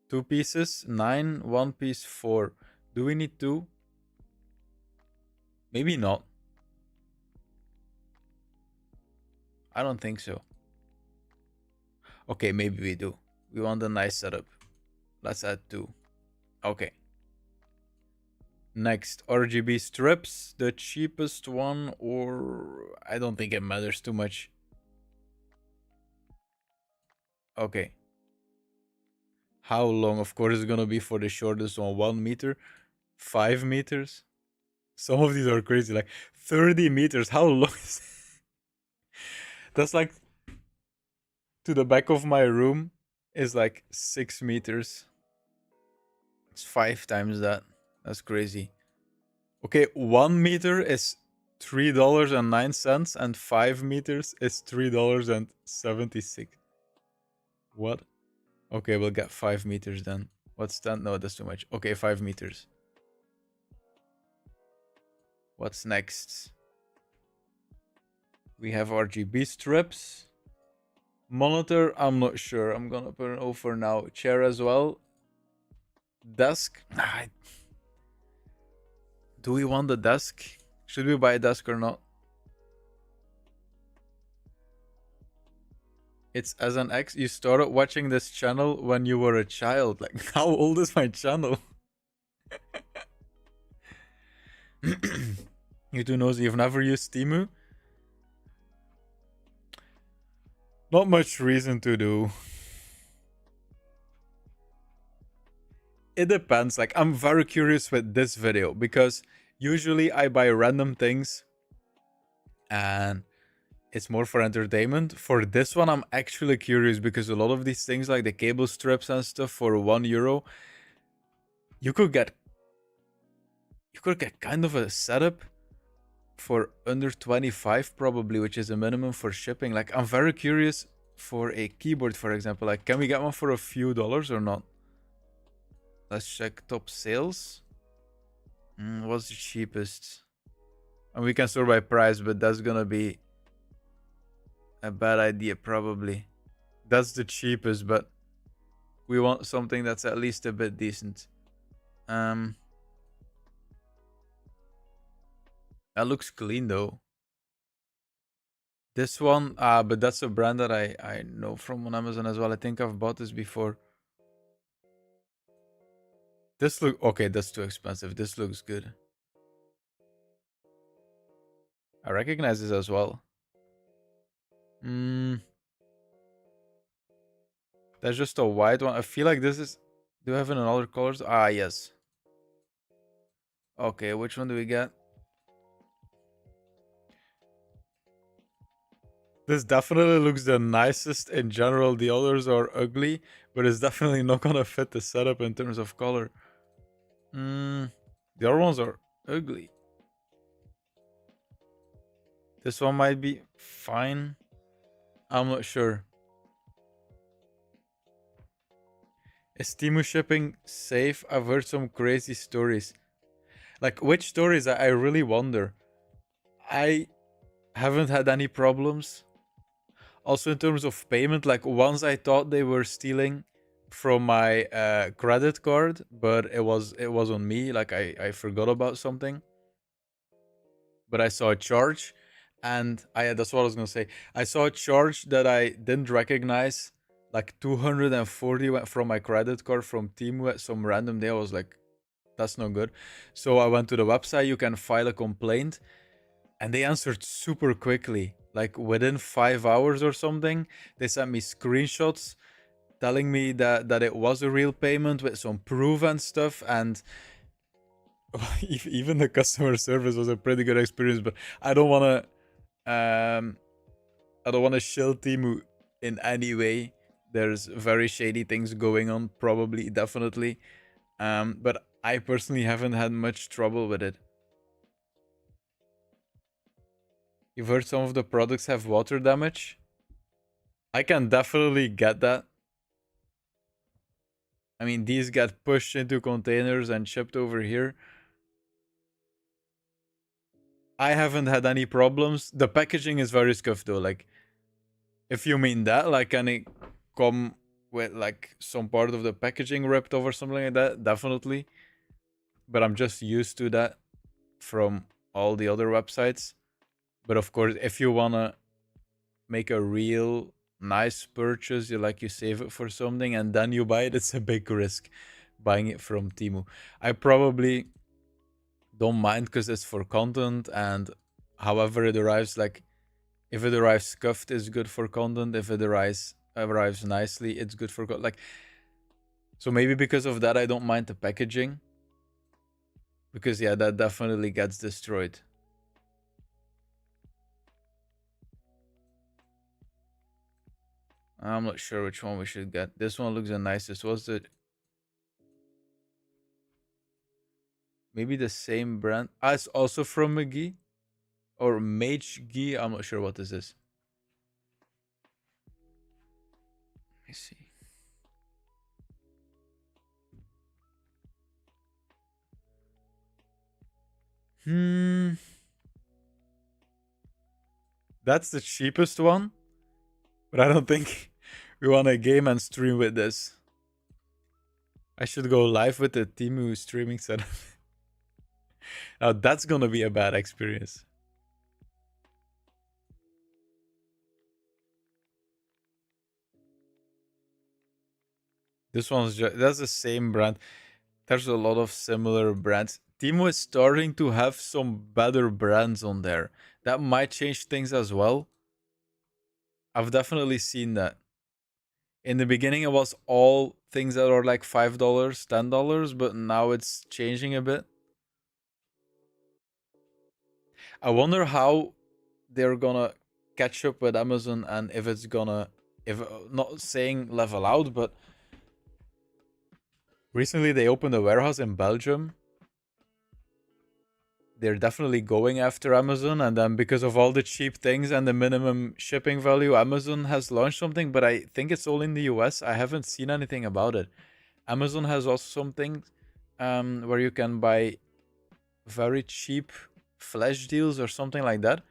2 pieces, 9, 1 piece, 4. Do we need 2? Maybe not. I don't think so. Okay, maybe we do. We want a nice setup. Let's add 2. Okay. Next, RGB strips. The cheapest one, or I don't think it matters too much. Okay. How long? Of course, it's gonna be for the shortest one. 1 meter, 5 meters. Some of these are crazy, like 30 meters. How long is that's like to the back of my room is like 6 meters. It's 5 times that. That's crazy. Okay, 1 meter is $3.09 and 5 meters is $3.76. What? Okay, we'll get 5 meters then. What's that? No, that's too much. Okay, 5 meters. What's next? We have RGB strips. Monitor, I'm not sure. I'm gonna put an O for now. Chair as well. Desk. Do we want the desk? Should we buy a desk or not? It's as an ex. You started watching this channel when you were a child. Like, how old is my channel? You too nosy. You've never used Temu? Not much reason to do. It depends. Like, I'm very curious with this video because Usually I buy random things and it's more for entertainment. For this one, I'm actually curious because a lot of these things, like the cable strips and stuff, for €1, you could get kind of a setup for under 25 probably, which is a minimum for shipping. Like I'm very curious for a keyboard, for example. Like, can we get one for a few dollars or not? Let's check top sales. What's the cheapest? And we can sort by price, but that's gonna be a bad idea probably. That's the cheapest, but we want something that's at least a bit decent. Um, that looks clean though. This one, but that's a brand that I know from on Amazon as well. I think I've bought this before. This look okay. That's too expensive. This looks good. I recognize this as well. Hmm. That's just a white one. I feel like this is. Do I have it in other colors? Ah, yes. Okay, which one do we get? This definitely looks the nicest in general. The others are ugly, but it's definitely not gonna fit the setup in terms of color. The other ones are ugly. This one might be fine. I'm not sure. Is Temu shipping safe? I've heard some crazy stories. Like, which stories? I really wonder. I haven't had any problems. Also, in terms of payment, like once I thought they were stealing from my credit card, but it was on me. Like I forgot about something, but I saw a charge, and I that's what I was gonna say. I saw a charge that I didn't recognize. Like 240 went from my credit card from Temu at some random day. I was like, that's not good. So I went to the website. You can file a complaint, and they answered super quickly. Like within 5 hours or something, they sent me screenshots telling me that it was a real payment with some proof and stuff. And even the customer service was a pretty good experience. But I don't want to I don't want to shill Timu in any way. There's very shady things going on, probably, definitely. But I personally haven't had much trouble with it. You've heard some of the products have water damage. I can definitely get that. I mean, these get pushed into containers and shipped over here. I haven't had any problems. The packaging is very scuffed though. Like, if you mean that, like, can it come with like some part of the packaging ripped off or something like that? Definitely. But I'm just used to that from all the other websites. But of course, if you wanna make a real nice purchase, you save it for something and then you buy it, it's a big risk buying it from Temu. I probably don't mind because it's for content, and however it arrives, like if it arrives scuffed, it's good for content. If it arrives nicely, it's good for like. So maybe because of that, I don't mind the packaging. Because yeah, that definitely gets destroyed. I'm not sure which one we should get. This one looks the nicest. What's the? Maybe the same brand. Ah, it's also from McGee or Mage Gee. I'm not sure what this is. Let me see. That's the cheapest one, but I don't think we want to game and stream with this. I should go live with the Timu streaming setup. Now that's gonna be a bad experience. This one's that's the same brand. There's a lot of similar brands. Timo is starting to have some better brands on there. That might change things as well. I've definitely seen that. In the beginning, it was all things that are like $5, $10, but now it's changing a bit. I wonder how they're gonna catch up with Amazon, and if it's gonna, if not saying level out, but recently they opened a warehouse in Belgium. They're definitely going after Amazon, and then because of all the cheap things and the minimum shipping value, Amazon has launched something, but I think it's all in the US. I haven't seen anything about it. Amazon has also something where you can buy very cheap flash deals or something like that.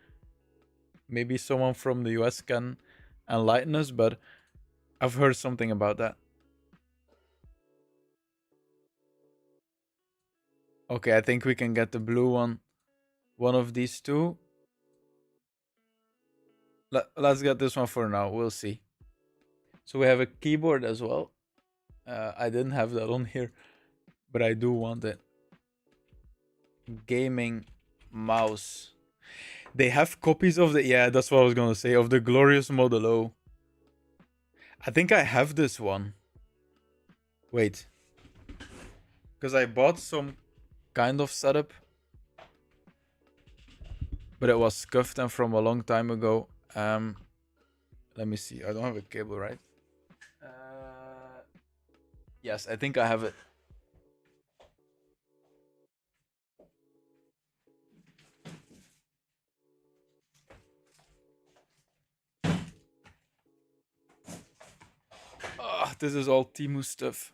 Maybe someone from the US can enlighten us, but I've heard something about that. Okay, I think we can get the blue one. One of these two. Let's get this one for now. We'll see. So we have a keyboard as well. I didn't have that on here, but I do want it. Gaming mouse. They have copies of the, yeah, that's what I was gonna say, of the glorious Model O. I think I have this one. Wait. Because I bought some kind of setup, but it was scuffed and from a long time ago. Let me see. I don't have a cable, right? Yes, I think I have it. This is all Temu stuff.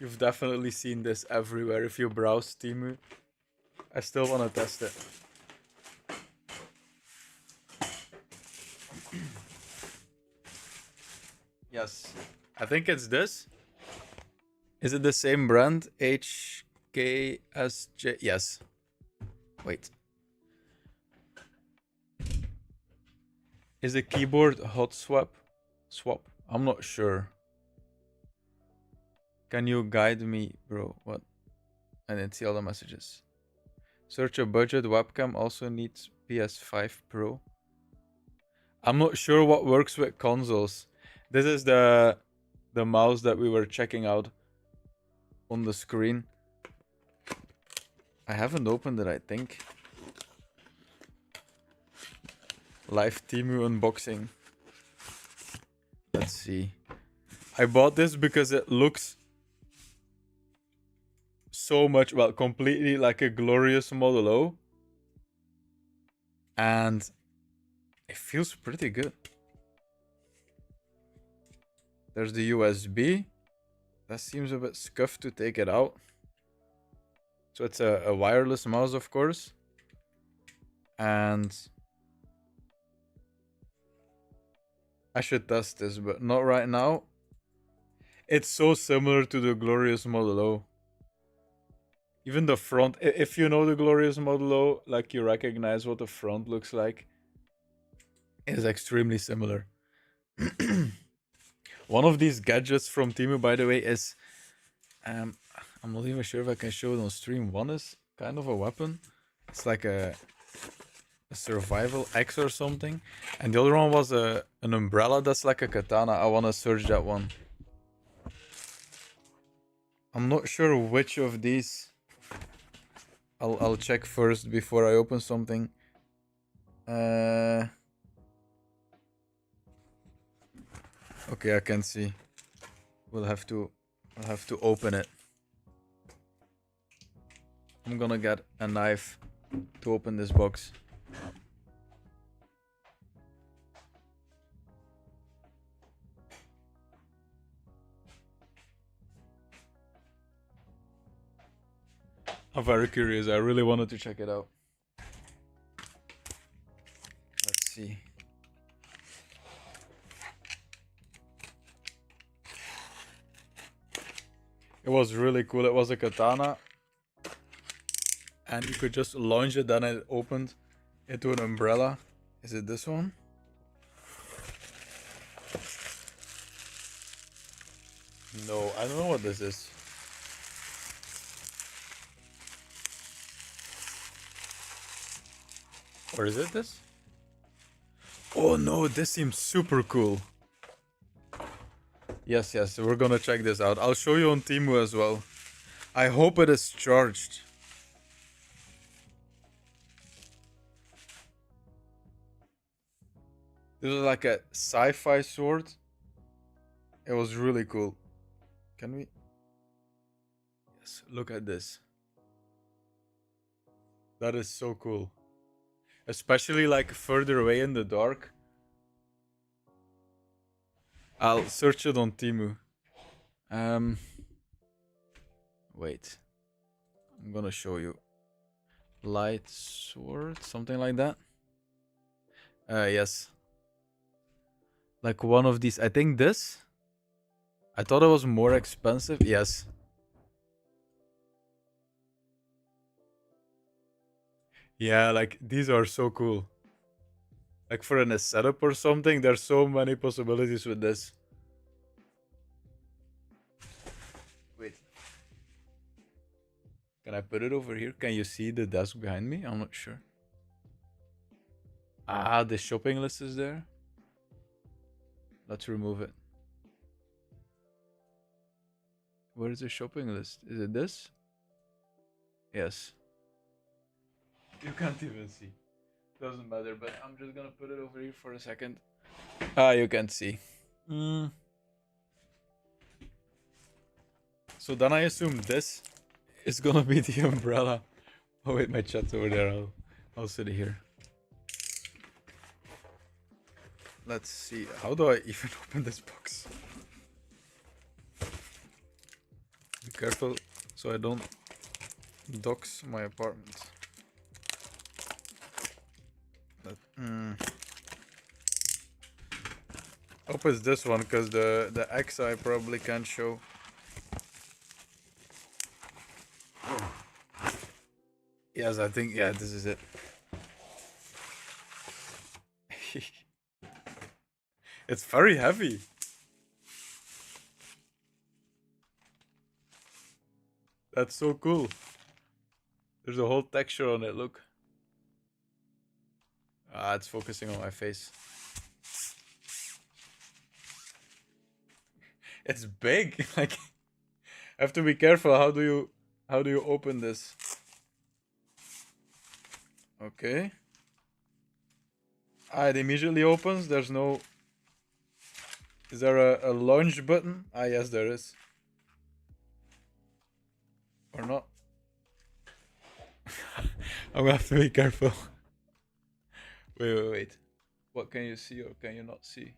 You've definitely seen this everywhere if you browse Temu. I still want to test it. Yes, I think it's this. Is it the same brand? HKSJ? Yes. Wait. Is the keyboard hot swap? I'm not sure. Can you guide me, bro? What? I didn't see all the messages. Search a budget webcam also needs PS5 Pro. I'm not sure what works with consoles. This is the mouse that we were checking out on the screen. I haven't opened it, I think. Live Temu unboxing. Let's see. I bought this because it looks so much, well, completely like a glorious Model O. And it feels pretty good. There's the USB. That seems a bit scuffed to take it out. So it's a wireless mouse, of course. And I should test this, but not right now. It's so similar to the glorious Model O. Even the front, if you know the glorious Model O, like you recognize what the front looks like, is extremely similar. One of these gadgets from Temu, by the way, is I'm not even sure if I can show it on stream. One is kind of a weapon. It's like a survival axe or something, and the other one was an umbrella that's like a katana. I want to search that one. I'm not sure which of these. I'll check first before I open something. Okay, I can see. I'll have to open it. I'm gonna get a knife to open this box. I'm very curious. I really wanted to check it out. Let's see. It was really cool. It was a katana. And you could just launch it, then it opened into an umbrella. Is it this one? No, I don't know what this is. Or is it this? Oh no, this seems super cool. Yes, we're gonna check this out. I'll show you on Temu as well. I hope it is charged. This was like a sci-fi sword. It was really cool. Can we? Yes, look at this. That is so cool. Especially like further away in the dark. I'll search it on Temu. Wait. I'm gonna show you. Light sword, something like that. Yes. Like one of these. I think this. I thought it was more expensive. Yes. Yeah, like these are so cool. Like for a setup or something, there's so many possibilities with this. Wait. Can I put it over here? Can you see the desk behind me? I'm not sure. Ah, the shopping list is there. Let's remove it. Where is the shopping list? Is it this? Yes. You can't even see. Doesn't matter, but I'm just gonna put it over here for a second. Ah, you can see. So then I assume this is gonna be the umbrella. Oh wait, my chat's over there. I'll sit here. Let's see. How do I even open this box? Be careful so I don't dox my apartment. Hope it's this one because the X I probably can't show. Yes, I think this is it. It's very heavy. That's so cool. There's a whole texture on it, look. Ah, it's focusing on my face. It's big. Like, I have to be careful. How do you open this? Okay. Ah, it immediately opens. There's no. Is there a launch button? Ah, yes, there is. Or not? I'm gonna have to be careful. Wait. What can you see or can you not see?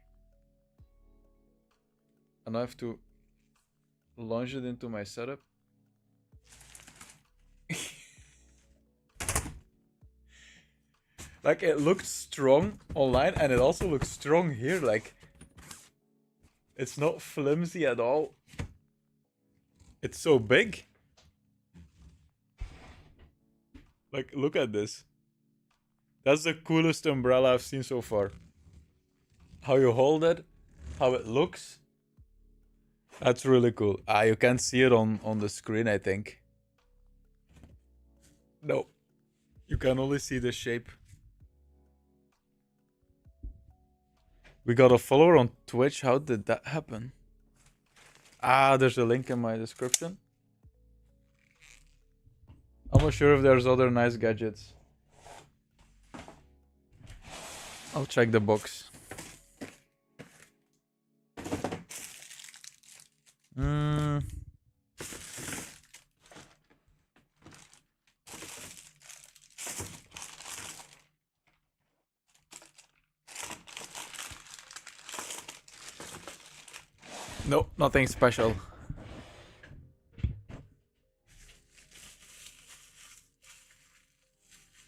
And I have to launch it into my setup. Like, it looked strong online and it also looks strong here. Like, it's not flimsy at all. It's so big. Like, look at this. That's the coolest umbrella I've seen so far. How you hold it, how it looks. That's really cool. Ah, you can't see it on the screen, I think. No. You can only see the shape. We got a follower on Twitch. How did that happen? Ah, there's a link in my description. I'm not sure if there's other nice gadgets. I'll check the box. No, nothing special.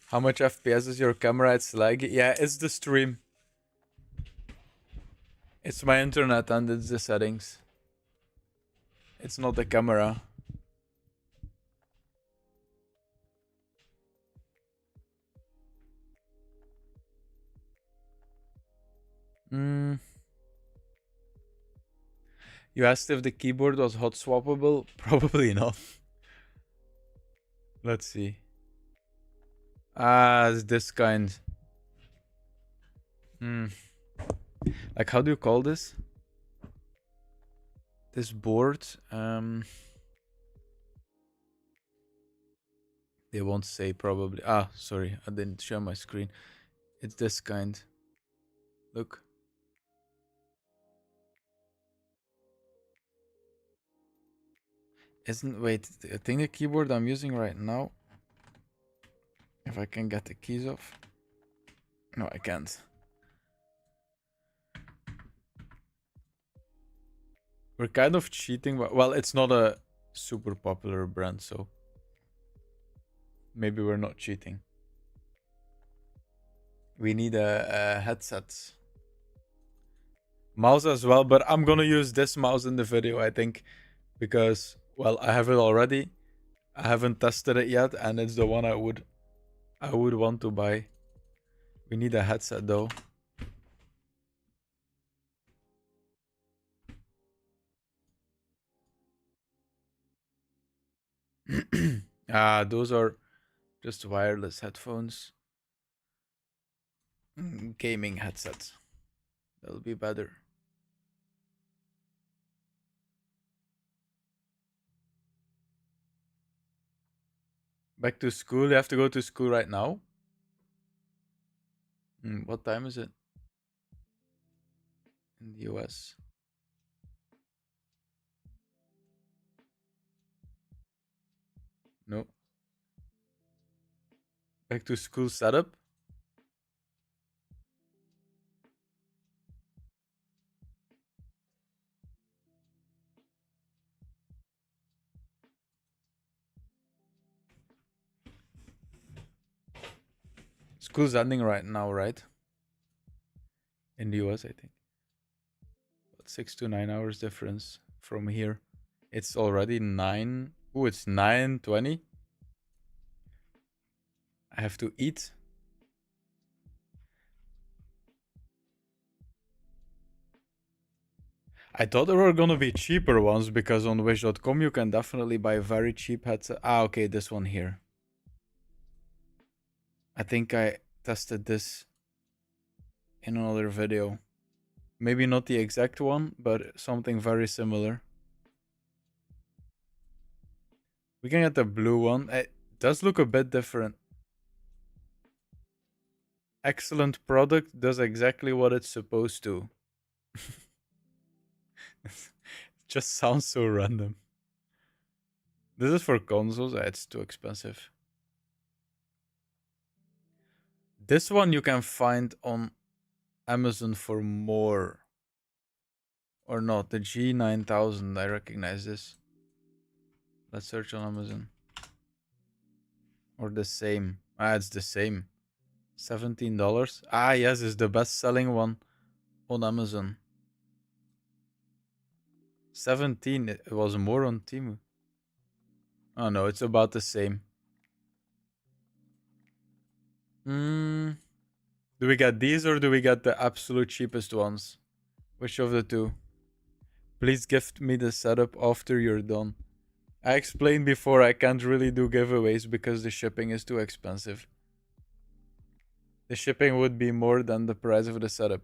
How much FPS is your camera? It's laggy. Yeah, it's the stream. It's my internet and it's the settings. It's not the camera. You asked if the keyboard was hot swappable? Probably not. Let's see. Ah, it's this kind. Like, how do you call this? This board? They won't say probably. Ah, sorry, I didn't share my screen. It's this kind. Look. Isn't wait, I think the keyboard I'm using right now. If I can get the keys off. No, I can't. We're kind of cheating, but well, it's not a super popular brand, so maybe we're not cheating. We need a headset. Mouse as well, but I'm gonna use this mouse in the video, I think, because well, I have it already. I haven't tested it yet, and it's the one I would want to buy. We need a headset though. Those are just wireless headphones. Gaming headsets. That'll be better. Back to school. You have to go to school right now. What time is it? In the US. No. Back to school setup. School's ending right now, right? In the US, I think. About 6 to 9 hours difference from here. It's already 9. Oh, it's 9:20. I have to eat. I thought there were gonna be cheaper ones because on wish.com you can definitely buy very cheap headsets. Okay, this one here. I think I tested this in another video. Maybe not the exact one, but something very similar. We can get the blue one. It does look a bit different. Excellent product, does exactly what it's supposed to. Just sounds so random. This is for consoles. It's too expensive. This one you can find on Amazon for more. Or not. The G9000. I recognize this. Let's search on Amazon. Or the same. It's the same. $17. Yes, it's the best selling one on Amazon. 17. It was more on Temu. Oh no, it's about the same. Do we get these or do we get the absolute cheapest ones? Which of the two? Please gift me the setup after you're done. I explained before I can't really do giveaways because the shipping is too expensive. The shipping would be more than the price of the setup.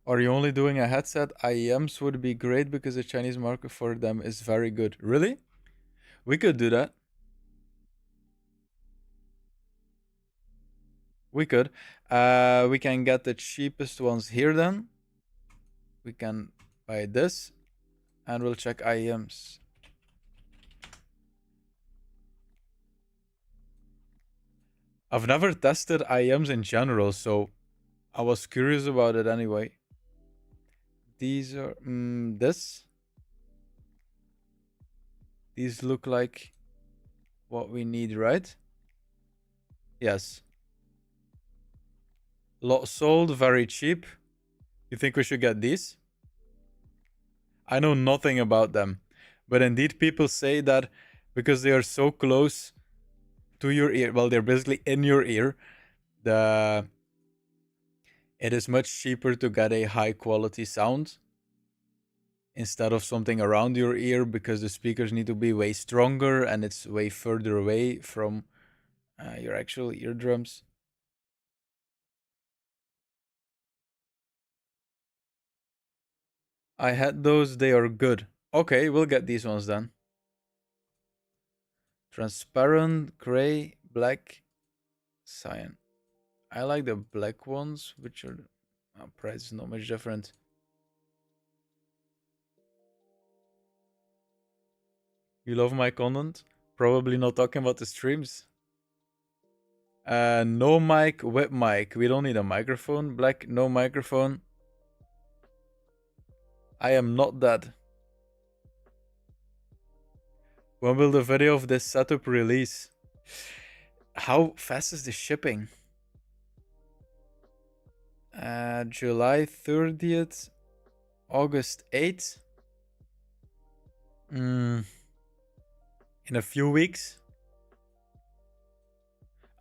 Are you only doing a headset? IEMs would be great because the Chinese market for them is very good. Really? We could do that. We could. We can get the cheapest ones here then. We can buy this and we'll check IEMs. I've never tested IEMs in general, so I was curious about it anyway. These are this. These look like what we need, right? Yes. Lot sold, very cheap. You think we should get these? I know nothing about them, but indeed people say that because they are so close to your ear, well, they're basically in your ear, it is much cheaper to get a high quality sound instead of something around your ear because the speakers need to be way stronger and it's way further away from your actual eardrums. I had those, they are good. Okay, we'll get these ones then. Transparent, gray, black, cyan. I like the black ones, which are price is not much different. You love my content? Probably not talking about the streams. No mic, with mic. We don't need a microphone. Black, no microphone. I am not that. When will the video of this setup release? How fast is the shipping? July 30th, August 8th. In a few weeks.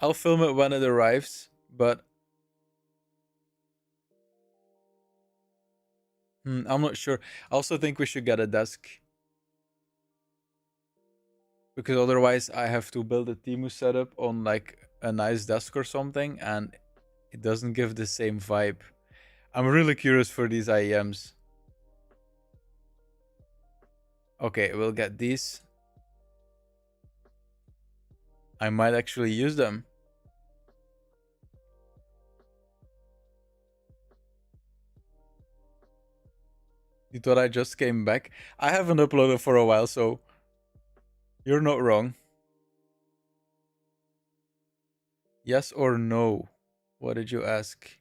I'll film it when it arrives, but I'm not sure. I also think we should get a desk. Because otherwise I have to build a Temu setup on like a nice desk or something, and it doesn't give the same vibe. I'm really curious for these IEMs. Okay, we'll get these. I might actually use them. You thought I just came back? I haven't uploaded for a while, so you're not wrong. Yes or no? What did you ask?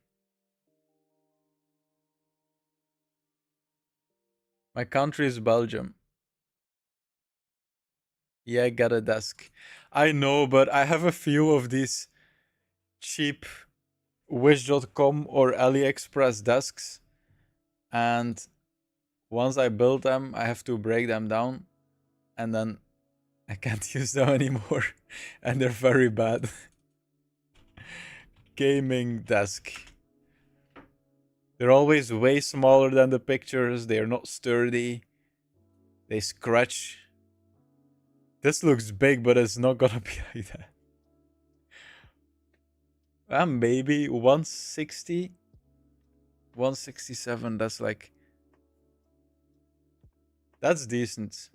My country is Belgium. Yeah, get a desk. I know, but I have a few of these cheap Wish.com or AliExpress desks, and once I build them, I have to break them down, and then I can't use them anymore, and they're very bad. Gaming desk. They're always way smaller than the pictures. They're not sturdy. They scratch. This looks big, but it's not gonna be like that. Maybe 160, 167. That's like, that's decent.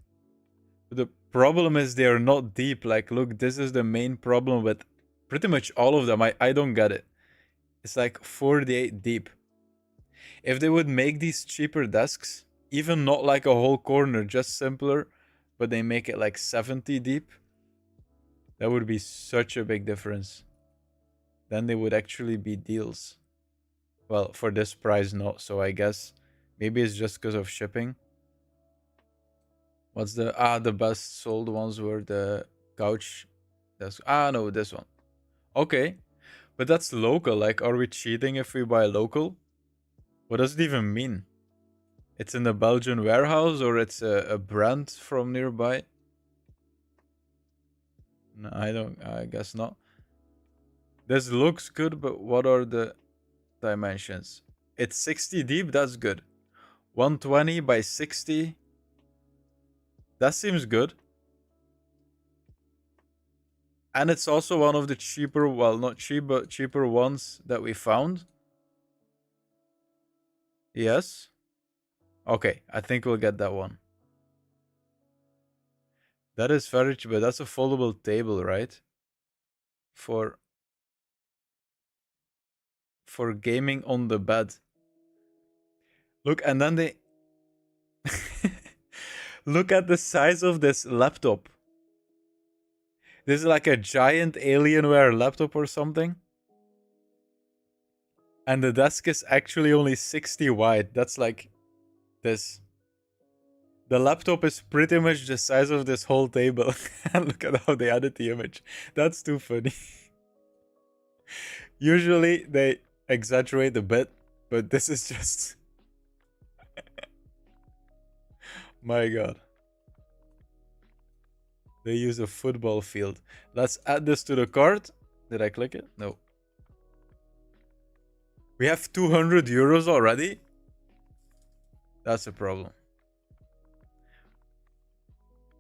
But the problem is they are not deep. Like, look, this is the main problem with pretty much all of them. I don't get it. It's like 48 deep. If they would make these cheaper desks, even not like a whole corner, just simpler, but they make it like 70 deep, that would be such a big difference. Then they would actually be deals. Well, for this price, not. So I guess maybe it's just because of shipping. What's the best sold ones were the couch desk. No, this one. Okay. But that's local. Like, are we cheating if we buy local? What does it even mean? It's in a Belgian warehouse, or it's a brand from nearby? No, I guess not. This looks good, but what are the dimensions? It's 60 deep, that's good. 120 by 60. That seems good. And it's also one of the cheaper, well, not cheap, but cheaper ones that we found. Yes. Okay, I think we'll get that one. That is very cheap, but that's a foldable table, right? For gaming on the bed. Look, and then they look at the size of this laptop. This is like a giant Alienware laptop or something. And the desk is actually only 60 wide. That's like this. The laptop is pretty much the size of this whole table. And look at how they added the image. That's too funny. Usually they exaggerate a bit, but this is just... My god. They use a football field. Let's add this to the cart. Did I click it? No. We have 200 euros already? That's a problem.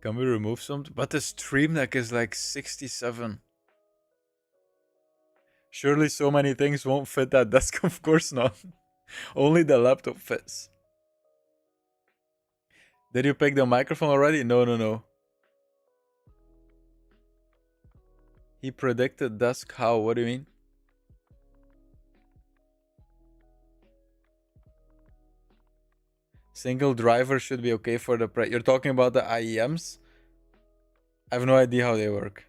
Can we remove something? But the stream deck is like 67. Surely so many things won't fit that desk. Of course not. Only the laptop fits. Did you pick the microphone already? No. He predicted desk how? What do you mean? Single driver should be okay for the price. You're talking about the IEMs? I have no idea how they work.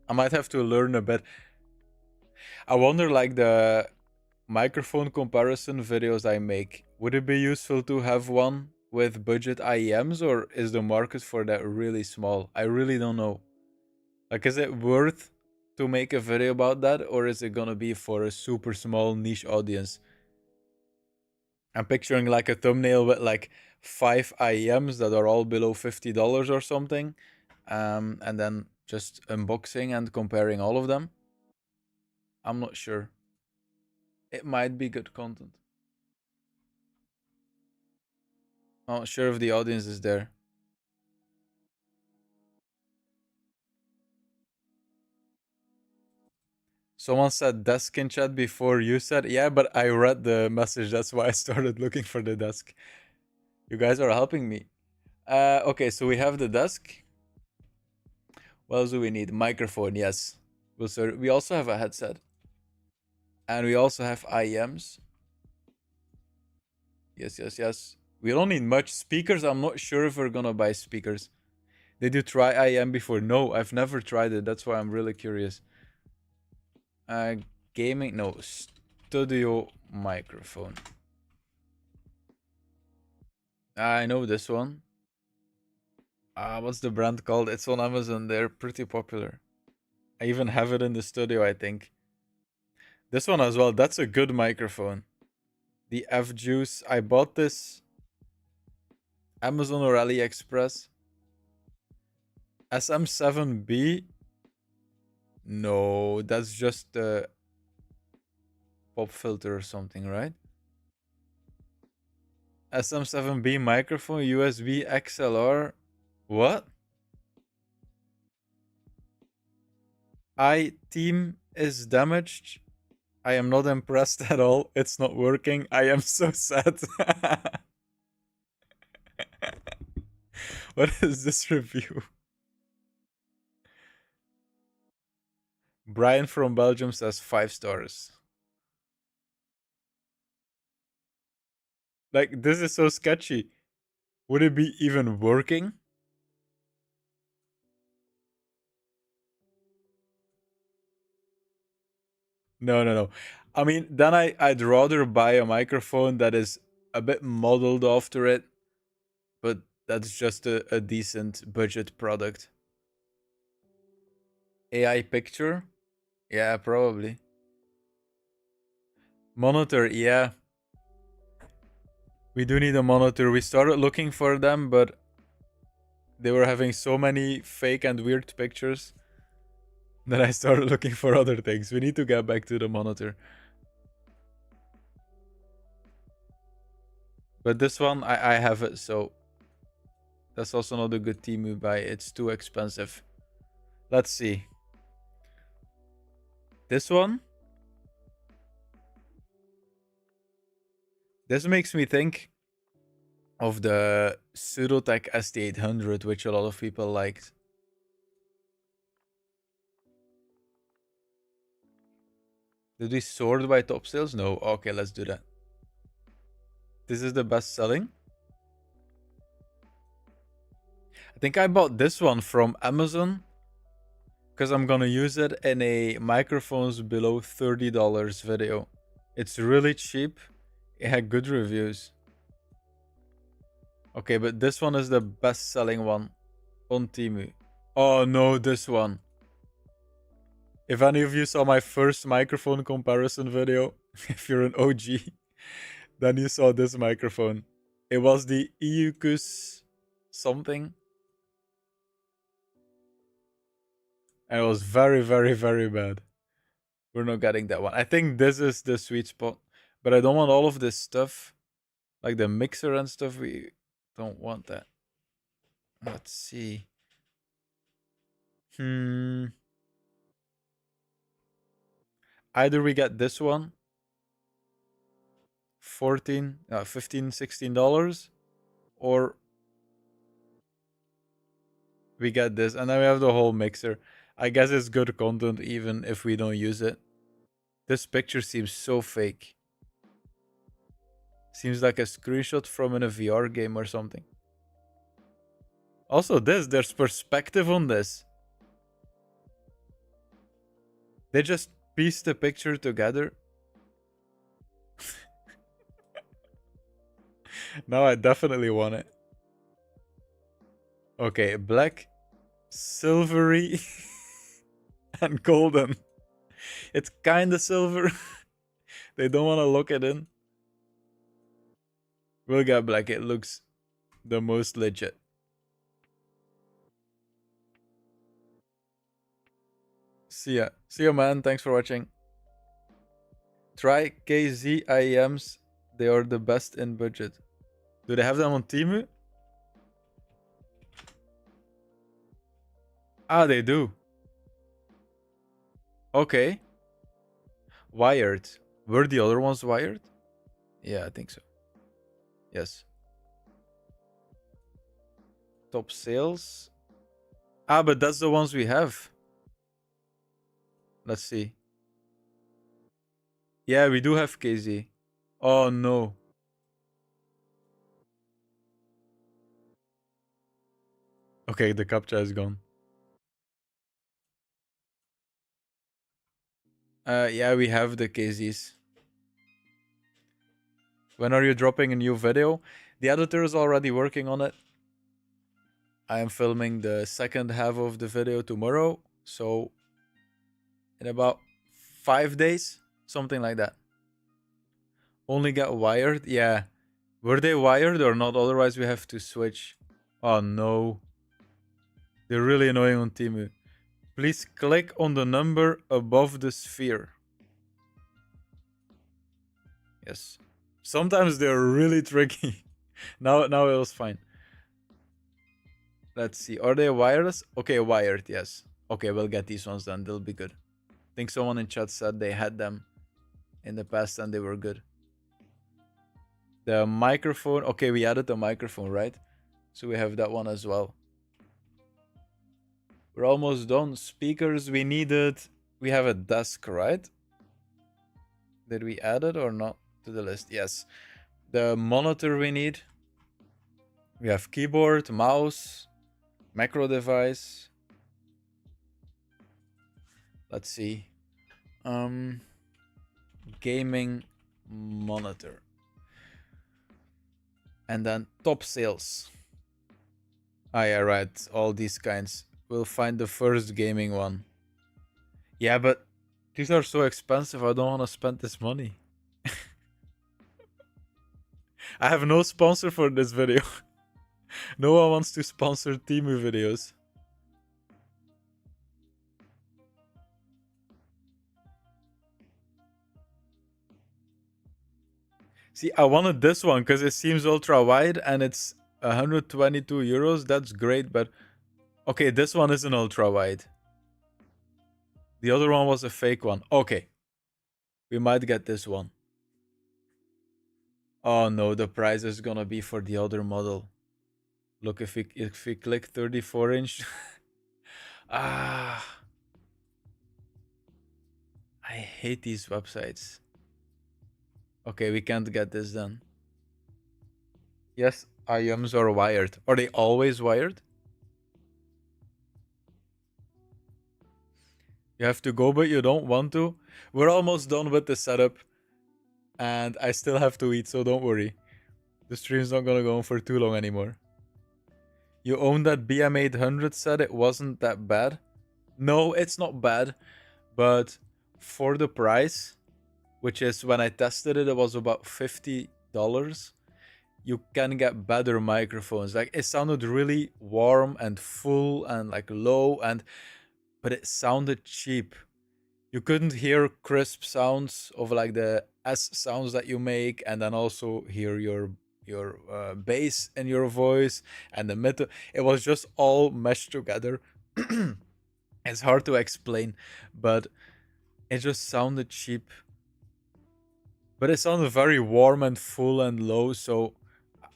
I might have to learn a bit. I wonder, like, the microphone comparison videos I make, would it be useful to have one with budget IEMs, or is the market for that really small? I really don't know. Like, is it worth to make a video about that, or is it gonna be for a super small niche audience? I'm picturing like a thumbnail with like 5 IEMs that are all below $50 or something, and then just unboxing and comparing all of them. I'm not sure. It might be good content. I'm not sure if the audience is there. Someone said desk in chat before you said, yeah, but I read the message. That's why I started looking for the desk. You guys are helping me. Okay, so we have the desk. What else do we need? Microphone, yes. We also have a headset. And we also have IEMs. Yes, yes, yes. We don't need much. Speakers, I'm not sure if we're gonna buy speakers. Did you try IEM before? No, I've never tried it. That's why I'm really curious. Gaming, no. Studio microphone. I know this one. What's the brand called? It's on Amazon. They're pretty popular. I even have it in the studio, I think. This one as well. That's a good microphone. The F Juice. I bought this Amazon or AliExpress. SM7B. No, that's just the pop filter or something, right? SM7B microphone, USB XLR. What? Team is damaged. I am not impressed at all. It's not working. I am so sad. What is this review? Brian from Belgium says 5 stars. Like, this is so sketchy. Would it be even working? No, no, no. I mean, then I'd rather buy a microphone that is a bit modeled after it, but that's just a decent budget product. AI picture? Yeah, probably. Monitor, yeah. We do need a monitor. We started looking for them, but they were having so many fake and weird pictures that I started looking for other things. We need to get back to the monitor. But this one, I have it, so that's also not a good Temu buy. It's too expensive. Let's see. This one? This makes me think of the Pseudotech ST800, which a lot of people liked. Did we sort by top sales? No. Okay, let's do that. This is the best selling. I think I bought this one from Amazon because I'm gonna use it in a microphones below $30 video. It's really cheap. It had good reviews. Okay, but this one is the best selling one on Temu. Oh no, this one. If any of you saw my first microphone comparison video, if you're an OG, then you saw this microphone. It was the Eucus something. And it was very, very, very bad. We're not getting that one. I think this is the sweet spot. But I don't want all of this stuff. Like the mixer and stuff. We don't want that. Let's see. Either we get this one. 14, 15, $16. Or we get this. And then we have the whole mixer. I guess it's good content even if we don't use it. This picture seems so fake. Seems like a screenshot from in a VR game or something. Also there's perspective on this. They just pieced the picture together. Now I definitely want it. Okay, black, silvery, and golden. It's kinda silver. They don't want to look it in. We'll get black. It looks the most legit. See ya. See ya, man. Thanks for watching. Try KZIEMs. They are the best in budget. Do they have them on Temu? Ah, they do. Okay. Wired. Were the other ones wired? Yeah, I think so. Yes. Top sales. Ah, but that's the ones we have. Let's see. Yeah, we do have KZ. Oh no. Okay, the captcha is gone. Yeah, we have the KZs. When are you dropping a new video? The editor is already working on it. I am filming the second half of the video tomorrow. So in about 5 days, something like that. Only got wired? Yeah. Were they wired or not? Otherwise we have to switch. Oh no. They're really annoying on Temu. Please click on the number above the sphere. Yes. Sometimes they're really tricky. now it was fine. Let's see. Are they wireless? Okay, wired, yes. Okay, we'll get these ones done. They'll be good. I think someone in chat said they had them in the past and they were good. The microphone. Okay, we added the microphone, right? So we have that one as well. We're almost done. Speakers, we needed... We have a desk, right? Did we add it or not to the list? Yes. The monitor we need. We have keyboard, mouse, macro device. Let's see. Gaming monitor. And then top sales. Ah, yeah, right. All these kinds. We'll find the first gaming one. Yeah, but these are so expensive. I don't want to spend this money. I have no sponsor for this video. No one wants to sponsor Temu videos. See, I wanted this one because it seems ultra wide and it's 122 euros. That's great, but okay, this one isn't ultra wide. The other one was a fake one. Okay, we might get this one. Oh no, the price is gonna be for the other model. Look, if we click 34-inch. Ah, I hate these websites. Okay, we can't get this done. Yes, IEMs are wired. Are they always wired? You have to go, but you don't want to. We're almost done with the setup. And I still have to eat, so don't worry. The stream's not gonna go on for too long anymore. You own that BM800 set, it wasn't that bad. No, it's not bad. But for the price, which is when I tested it, it was about $50. You can get better microphones. Like, it sounded really warm and full and like low, but it sounded cheap. You couldn't hear crisp sounds of like the S sounds that you make, and then also hear your bass in your voice and the mid. It was just all meshed together. It's hard to explain, but it just sounded cheap. But it sounded very warm and full and low, so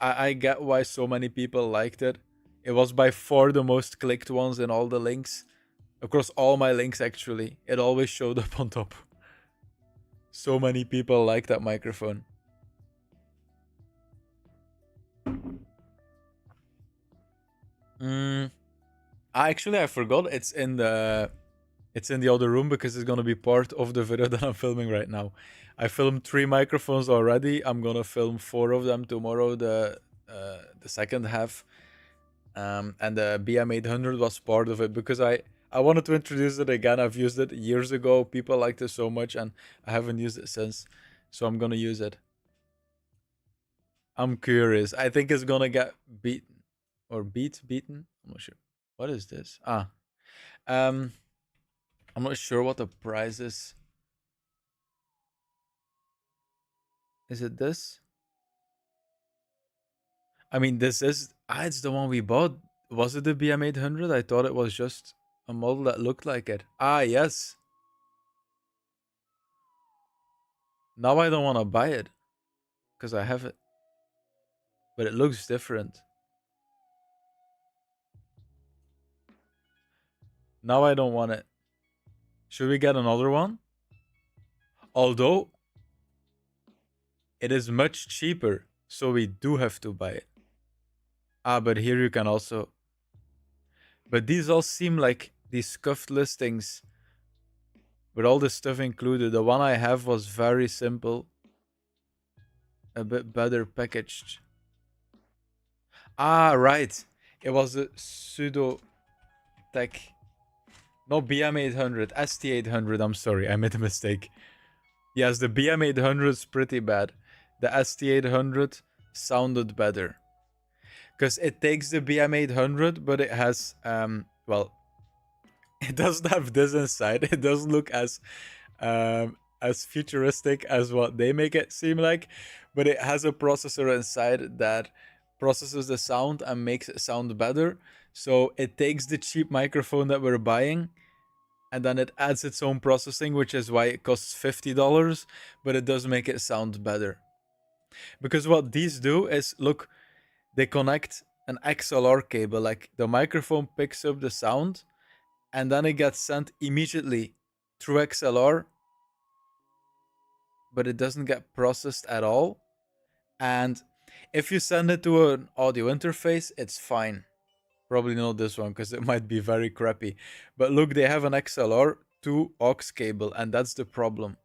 I get why so many people liked it. It was by far the most clicked ones in all the links. Across all my links, actually. It always showed up on top. So many people like that microphone. Mm, actually, I forgot. It's in the other room because it's gonna be part of the video that I'm filming right now. I filmed 3 microphones already. I'm gonna film 4 of them tomorrow. The second half, and the BM800 was part of it because I wanted to introduce it again. I've used it years ago. People liked it so much, and I haven't used it since. So I'm gonna use it. I'm curious. I think it's gonna get beaten or beaten. I'm not sure. What is this? Um, I'm not sure what the price is. Is it this? I mean, this is it's the one we bought. Was it the BM800? I thought it was just a model that looked like it. Yes. Now I don't want to buy it because I have it, but it looks different. Now I don't want it. Should we get another one? Although it is much cheaper, so we do have to buy it. But here you can also. But these all seem like these scuffed listings with all the stuff included. The one I have was very simple, a bit better packaged. Right. It was a pseudo tech. No, BM800, ST800. I'm sorry, I made a mistake. Yes, the BM800 is pretty bad. The ST800 sounded better because it takes the BM800, but it has well, it doesn't have this inside. It doesn't look as futuristic as what they make it seem like, but it has a processor inside that processes the sound and makes it sound better. So it takes the cheap microphone that we're buying and then it adds its own processing, which is why it costs $50, but it does make it sound better. Because what these do is, look, they connect an XLR cable, like the microphone picks up the sound and then it gets sent immediately through XLR, but it doesn't get processed at all. And if you send it to an audio interface, it's fine. Probably not this one because it might be very crappy. But look, they have an XLR to aux cable, and that's the problem.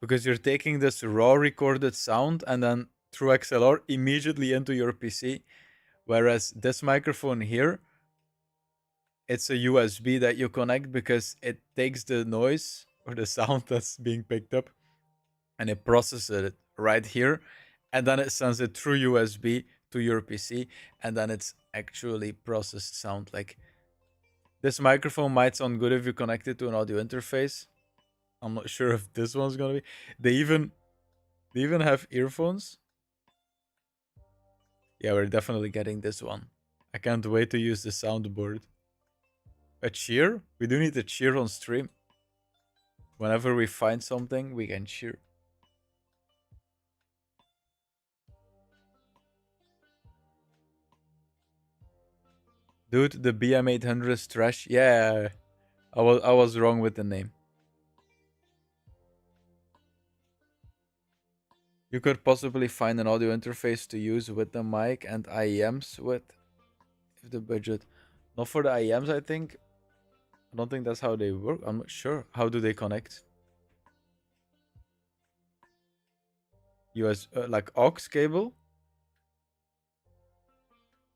Because you're taking this raw recorded sound and then through XLR immediately into your PC. Whereas this microphone here, it's a USB that you connect because it takes the noise or the sound that's being picked up and it processes it right here. And then it sends it through USB to your PC. And then it's actually processed sound. Like this microphone might sound good if you connect it to an audio interface. I'm not sure if this one's gonna be. They even have earphones. Yeah, we're definitely getting this one. I can't wait to use the soundboard. A cheer? We do need a cheer on stream. Whenever we find something, we can cheer. Dude, the BM800 is trash. Yeah, I was wrong with the name. You could possibly find an audio interface to use with the mic and IEMs with, if the budget. Not for the IEMs, I think. I don't think that's how they work. I'm not sure. How do they connect? Like aux cable?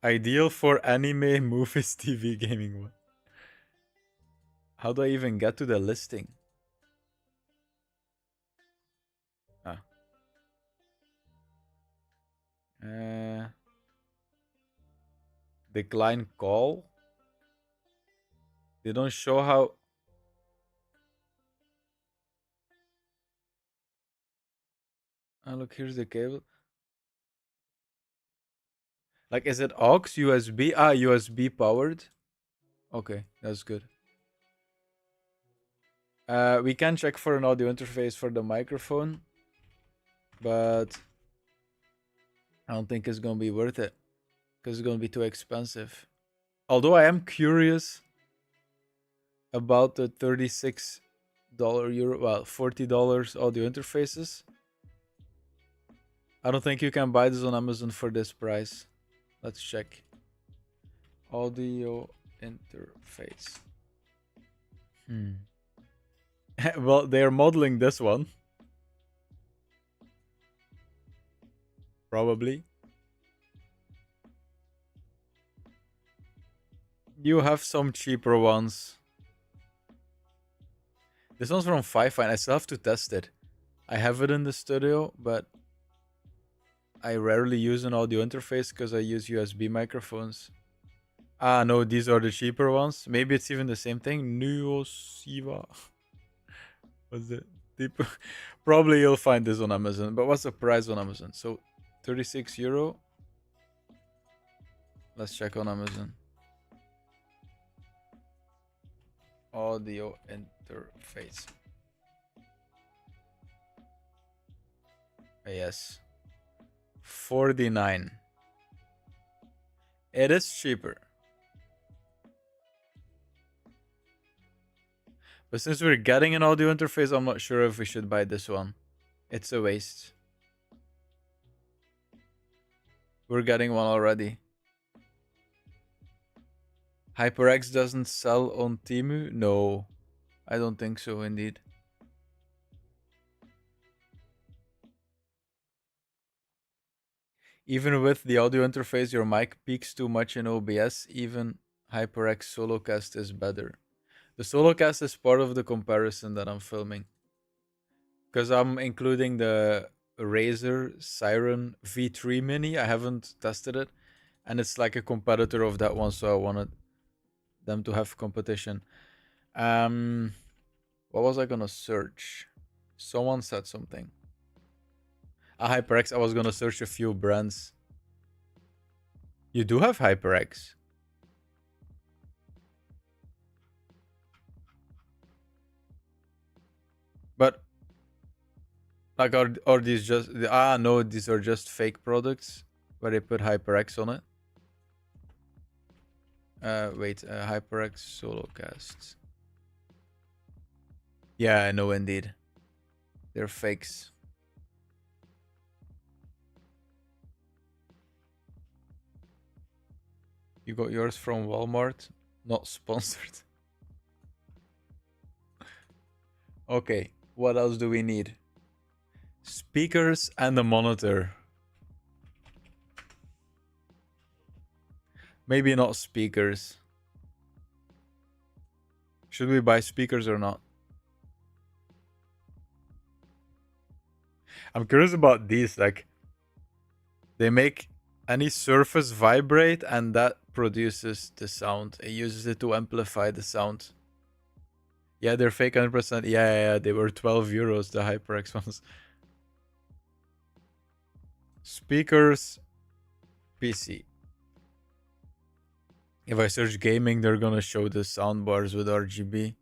Ideal for anime, movies, TV, gaming. How do I even get to the listing? Ah. Decline call. They don't show how. Look, here's the cable. Like, is it aux, USB? USB powered. Okay, that's good. We can check for an audio interface for the microphone, but I don't think it's gonna be worth it because it's gonna be too expensive. Although I am curious about the $36 well, $40 audio interfaces. I don't think you can buy this on Amazon for this price. Let's check. Audio interface. Well, they're modeling this one. Probably. You have some cheaper ones. This one's from Fi-Fi, and I still have to test it. I have it in the studio, but I rarely use an audio interface because I use USB microphones. Ah, no, these are the cheaper ones. Maybe it's even the same thing. Nuosiva. What's it? Probably you'll find this on Amazon. But what's the price on Amazon? So, 36 euro. Let's check on Amazon. Audio interface. Yes. 49. It is cheaper. But since we're getting an audio interface, I'm not sure if we should buy this one. It's a waste. We're getting one already. HyperX doesn't sell on Temu? No, I don't think so, indeed. Even with the audio interface, your mic peaks too much in OBS. Even HyperX Solocast is better. The Solocast is part of the comparison that I'm filming. Because I'm including the Razer Siren V3 Mini. I haven't tested it. And it's like a competitor of that one, so I wanted them to have competition. What was I gonna search? Someone said something. HyperX, I was gonna search a few brands. You do have HyperX? But like, are these just no? These are just fake products where they put HyperX on it. Wait, HyperX Solocast. Yeah, I know, indeed. They're fakes. You got yours from Walmart? Not sponsored. Okay, what else do we need? Speakers and a monitor. Maybe not speakers. Should we buy speakers or not? I'm curious about these. Like, they make any surface vibrate and that produces the sound. It uses it to amplify the sound. Yeah, they're fake 100%. Yeah, they were 12 euros, the HyperX ones. Speakers, PC. If I search gaming, they're gonna show the soundbars with RGB.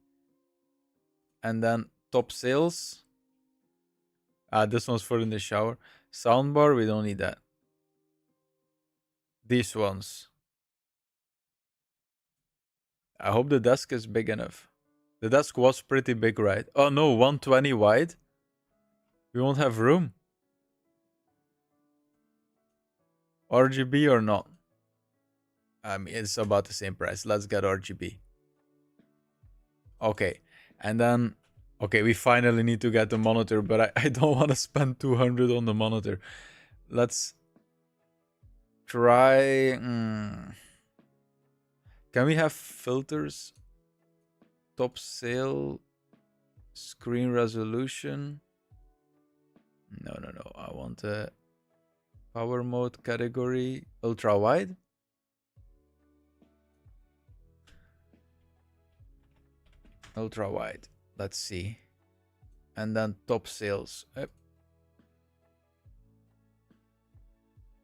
And then top sales. This one's for in the shower. Soundbar, we don't need that. These ones. I hope the desk is big enough. The desk was pretty big, right? Oh no, 120 wide? We won't have room. RGB or not? I mean, it's about the same price. Let's get RGB. Okay. And then, okay, we finally need to get the monitor, but I don't want to spend 200 on the monitor. Let's try... Can we have filters? Top sale, screen resolution. No. I want a power mode category, ultra wide. Ultra wide. Let's see. And then top sales. Yep.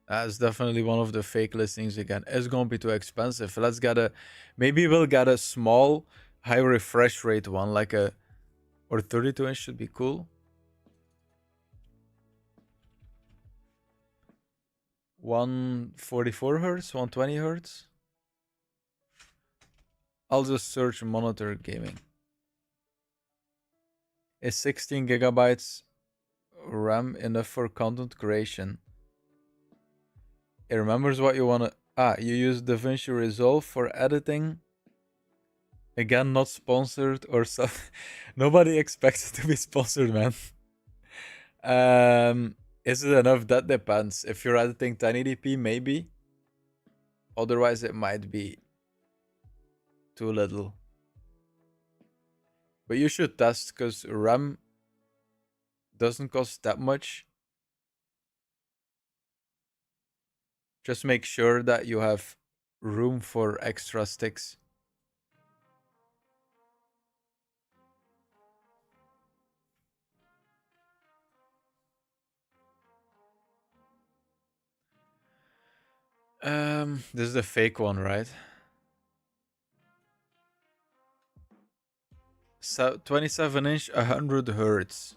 That's definitely one of the fake listings again. It's gonna be too expensive. Let's get a... Maybe we'll get a small, high refresh rate one, like a... Or 32-inch should be cool. 144 hertz, 120 hertz. I'll just search monitor gaming. Is 16 gigabytes RAM enough for content creation? It remembers what you want to... Ah, you use DaVinci Resolve for editing. Again, not sponsored or so. Nobody expects it to be sponsored, man. Is it enough? That depends. If you're editing 1080p, maybe. Otherwise, it might be too little. But you should test because RAM doesn't cost that much. Just make sure that you have room for extra sticks. This is the fake one, right? So 27 inch, 100 hertz.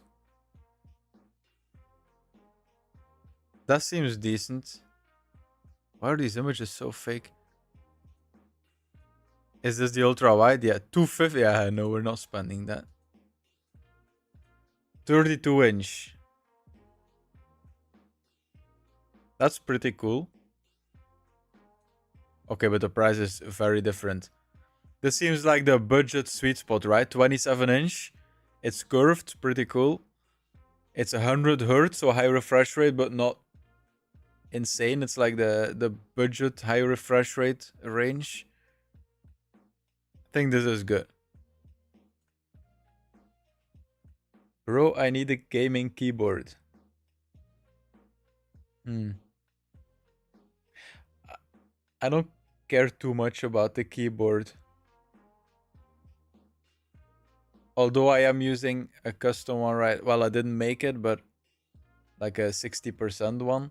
That seems decent. Why are these images so fake? Is this the ultra wide? Yeah, 250. Yeah, no, we're not spending that. 32 inch. That's pretty cool. Okay, but the price is very different. This seems like the budget sweet spot, right? 27 inch. It's curved, pretty cool. It's 100 hertz, so high refresh rate, but not insane. It's like the budget high refresh rate range. I think this is good. Bro, I need a gaming keyboard. I don't care too much about the keyboard. Although I am using a custom one, right? Well, I didn't make it, but like a 60% one.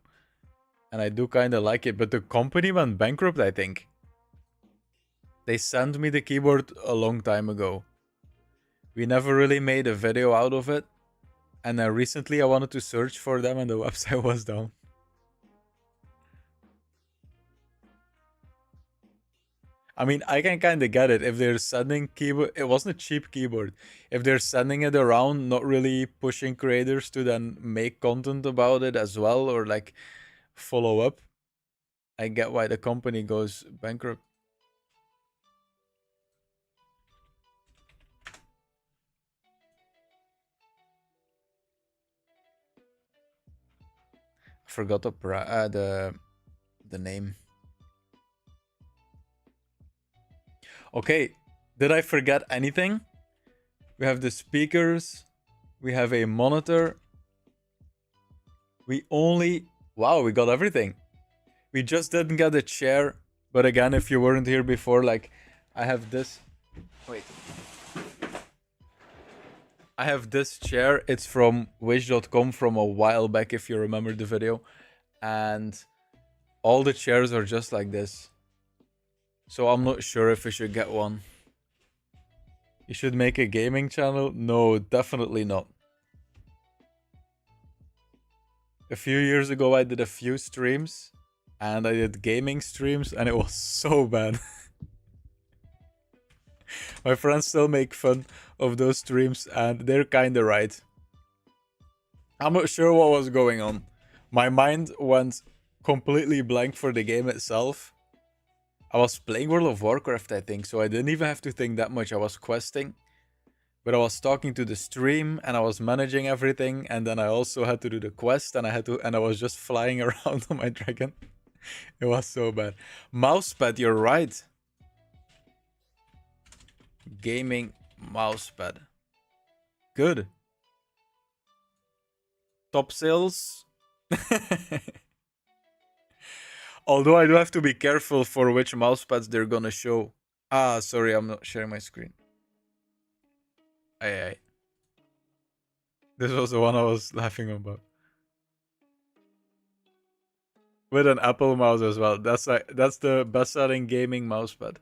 And I do kind of like it. But the company went bankrupt, I think. They sent me the keyboard a long time ago. We never really made a video out of it. And then recently I wanted to search for them and the website was down. I mean, I can kind of get it. If they're sending keyboard, it wasn't a cheap keyboard. If they're sending it around, not really pushing creators to then make content about it as well or like follow up, I get why the company goes bankrupt. I forgot the name. Okay, did I forget anything? We have the speakers. We have a monitor. We only... Wow, we got everything. We just didn't get a chair. But again, if you weren't here before, like, I have this... Wait. I have this chair. It's from wish.com from a while back, if you remember the video. And all the chairs are just like this. So I'm not sure if we should get one. You should make a gaming channel? No, definitely not. A few years ago, I did a few streams. And I did gaming streams, and it was so bad. My friends still make fun of those streams, and they're kinda right. I'm not sure what was going on. My mind went completely blank for the game itself. I was playing World of Warcraft, I think, so I didn't even have to think that much. I was questing, but I was talking to the stream and I was managing everything, and then I also had to do the quest, and I was just flying around on my dragon. It was so bad. Mousepad, you're right. Gaming mousepad. Good. Top sales. Although I do have to be careful for which mousepads they're gonna show. Ah, sorry, I'm not sharing my screen. Aye, aye. This was the one I was laughing about. With an Apple mouse as well. That's the best-selling gaming mousepad.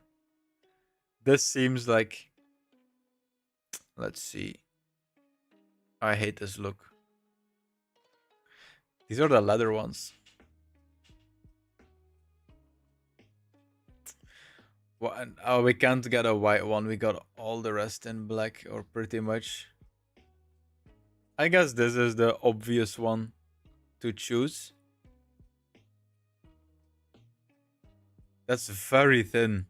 This seems like... Let's see. I hate this look. These are the leather ones. Oh, we can't get a white one. We got all the rest in black, or pretty much. I guess this is the obvious one to choose. That's very thin.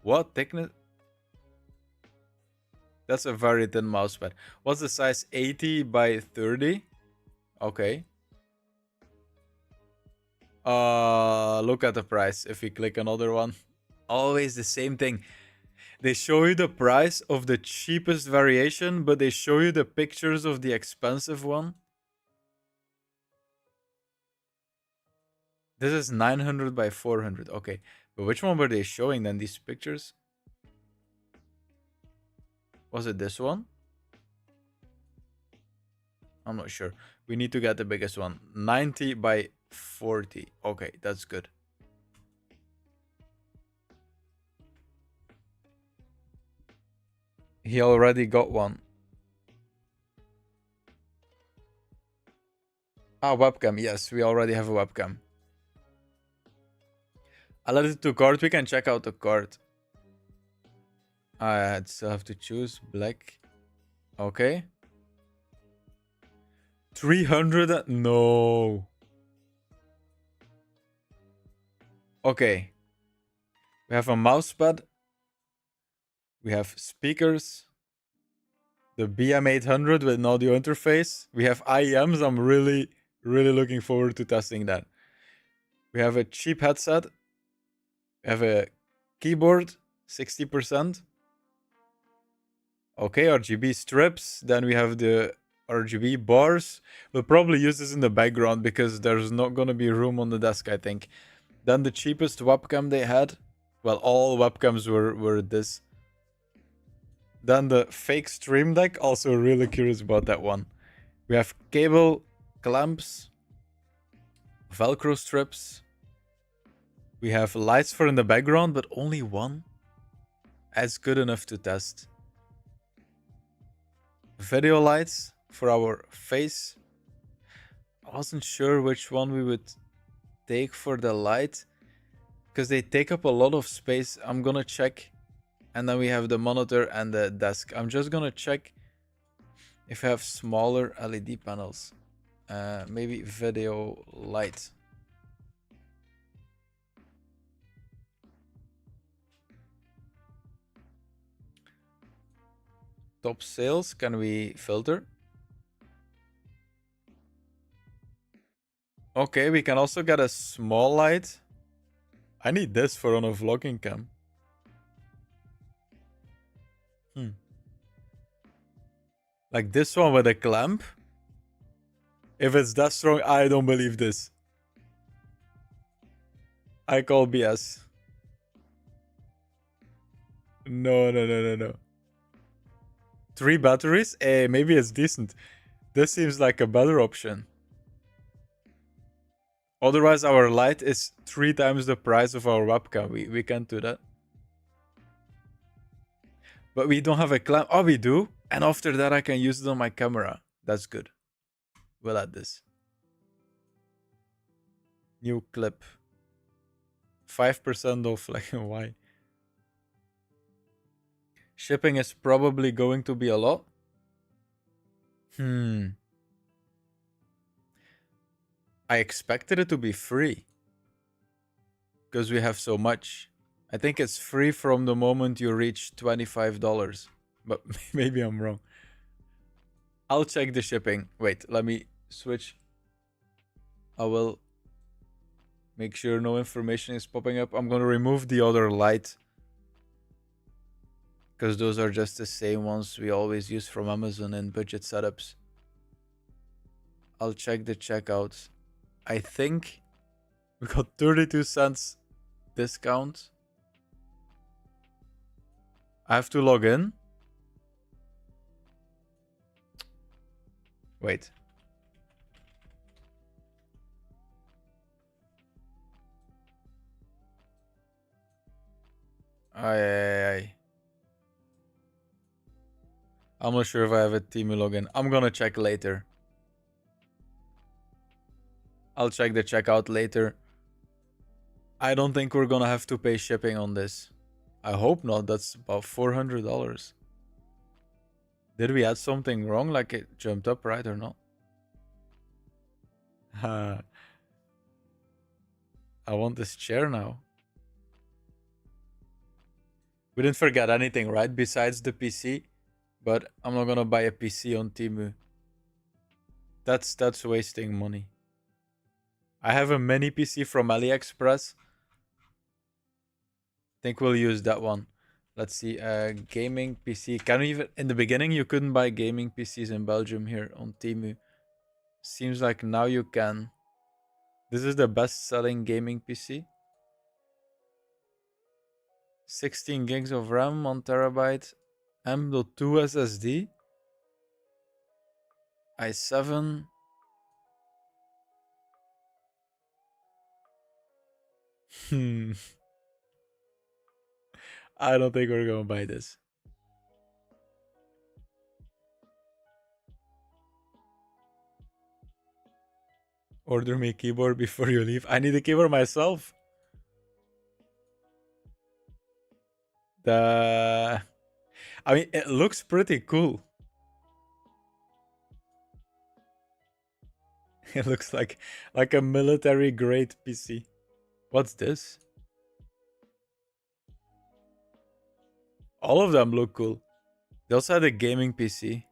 What thickness? That's a very thin mousepad. What's the size? 80 by 30? Okay. Look at the price. If we click another one, always the same thing. They show you the price of the cheapest variation, but they show you the pictures of the expensive one. This is 900 by 400. Okay. But which one were they showing then, these pictures? Was it this one? I'm not sure. We need to get the biggest one. 90 by 40. Okay, that's good. He already got one. Ah, webcam. Yes, we already have a webcam. I let it to cart. We can check out the cart. I still have to choose black. Okay. 300. No. Okay. We have a mousepad. We have speakers. The BM800 with an audio interface. We have IEMs. I'm really looking forward to testing that. We have a cheap headset. We have a keyboard, 60%. Okay, RGB strips. Then we have the RGB bars. We'll probably use this in the background because there's not going to be room on the desk, I think. Then the cheapest webcam they had. Well, all webcams were this. Then the fake Stream Deck. Also really curious about that one. We have cable clamps. Velcro strips. We have lights for in the background, but only one. That's good enough to test. Video lights for our face. I wasn't sure which one we would take for the light because they take up a lot of space. I'm gonna check. And then we have the monitor and the desk. I'm just gonna check if I have smaller LED panels. Maybe video light. Top sales, can we filter? Okay, we can also get a small light. I need this for on a vlogging cam. Like this one with a clamp. If it's that strong, I don't believe this. I call BS. No. 3 batteries? Maybe it's decent. This seems like a better option. Otherwise, our light is 3 times the price of our webcam. We can't do that. But we don't have a clamp. Oh, we do. And after that, I can use it on my camera. That's good. We'll add this. New clip. 5% off. Like, why? Shipping is probably going to be a lot. I expected it to be free. Because we have so much. I think it's free from the moment you reach $25. But maybe I'm wrong. I'll check the shipping. Wait, let me switch. I will make sure no information is popping up. I'm going to remove the other light. Because those are just the same ones we always use from Amazon in budget setups. I'll check the checkout. I think we got 32 cents discount. I have to log in. Wait. I'm not sure if I have a Temu login. I'm gonna check later. I'll check the checkout later. I don't think we're gonna have to pay shipping on this. I hope not. That's about $400. Did we add something wrong? Like it jumped up, right, or not? I want this chair now. We didn't forget anything, right? Besides the PC. But I'm not gonna buy a PC on Temu. That's wasting money. I have a mini PC from AliExpress. Think we'll use that one. Let's see, gaming PC. Can we even in the beginning you couldn't buy gaming PCs in Belgium here on Temu. Seems like now you can. This is the best selling gaming PC. 16 gigs of RAM, 1 terabyte, M.2 SSD, i7. Hmm. I don't think we're gonna buy this. Order me a keyboard before you leave. I need a keyboard myself. I mean, it looks pretty cool. It looks like a military grade PC. What's this? All of them look cool. They also had a gaming PC.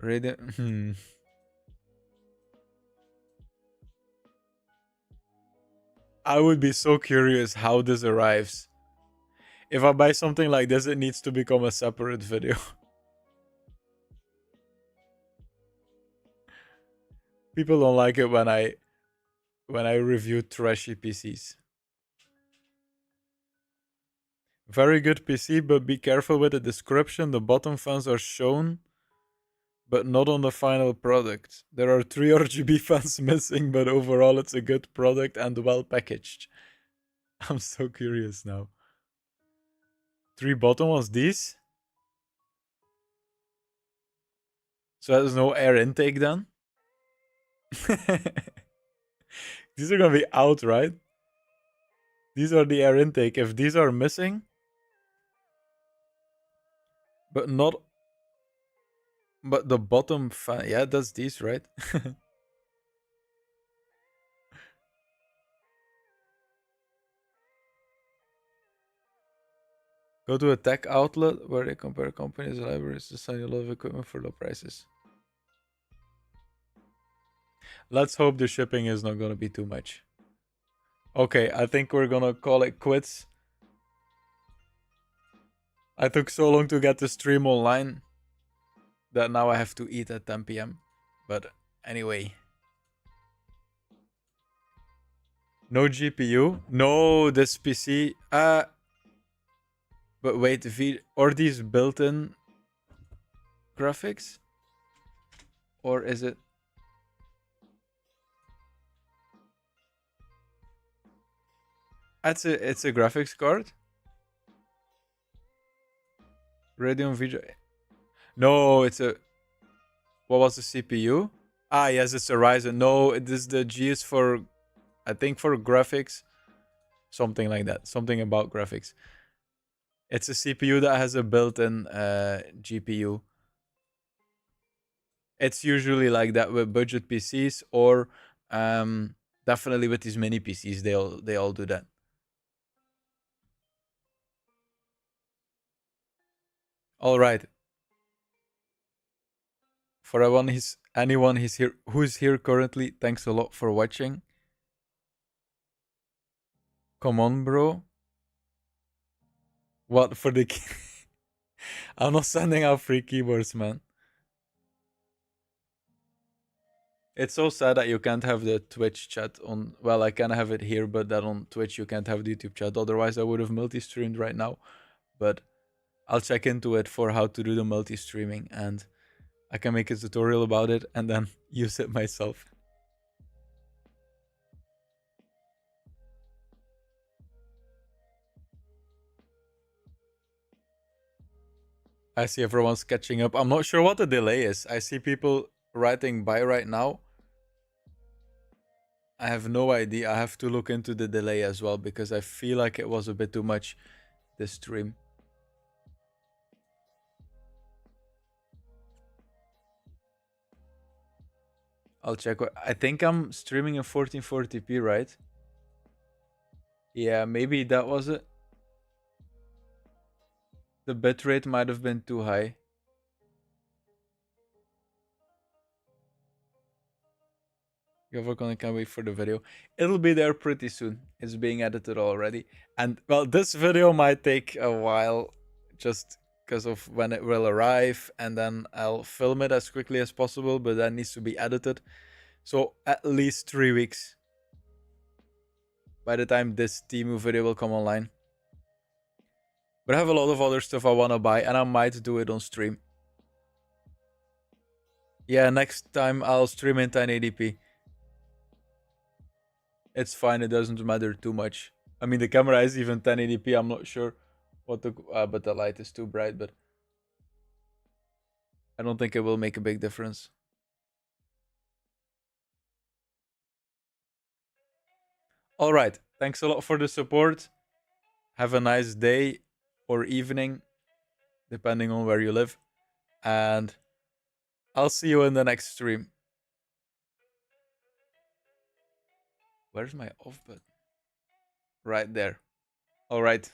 Radeon. I would be so curious how this arrives. If I buy something like this, it needs to become a separate video. People don't like it when I review trashy PCs. Very good PC, but be careful with the description. The bottom fans are shown, but not on the final product. There are 3 RGB fans missing, but overall it's a good product and well packaged. I'm so curious now. 3 bottom ones, these? So there's no air intake then? These are gonna be out, right? These are the air intake. If these are missing, but not, but the bottom fan, yeah, that's these, right? Go to a tech outlet where they compare companies and libraries to sell you a lot of equipment for low prices. Let's hope the shipping is not gonna be too much. Okay, I think we're gonna call it quits. I took so long to get the stream online that now I have to eat at 10 p.m. But anyway. No GPU? No, this PC. But wait, are these built-in graphics? Or is it? It's a graphics card. Radeon VGA. No, it's a. What was the CPU? Ah, yes, it's a Ryzen. No, this the G is for, I think for graphics, something like that. Something about graphics. It's a CPU that has a built-in GPU. It's usually like that with budget PCs, or definitely with these mini PCs. They all do that. All right. For anyone who's here currently, thanks a lot for watching. Come on, bro. What for the? I'm not sending out free keyboards, man. It's so sad that you can't have the Twitch chat on. Well, I can have it here, but that on Twitch you can't have the YouTube chat. Otherwise, I would have multi-streamed right now. But I'll check into it for how to do the multi-streaming, and I can make a tutorial about it and then use it myself. I see everyone's catching up. I'm not sure what the delay is. I see people writing bye right now. I have no idea. I have to look into the delay as well because I feel like it was a bit too much this stream. I'll check. I think I'm streaming in 1440p, right? Yeah, maybe that was it. The bitrate might have been too high. Gavokon, I can't wait for the video. It'll be there pretty soon. It's being edited already. And well, this video might take a while just because of when it will arrive, and then I'll film it as quickly as possible, but that needs to be edited. So at least 3 weeks by the time this Temu video will come online. But I have a lot of other stuff I want to buy, and I might do it on stream. Yeah, next time I'll stream in 1080p. It's fine, it doesn't matter too much. I mean, the camera is even 1080p, I'm not sure what the... but the light is too bright, but... I don't think it will make a big difference. Alright, thanks a lot for the support. Have a nice day or evening, depending on where you live. And I'll see you in the next stream. Where's my off button? Right there. Alright.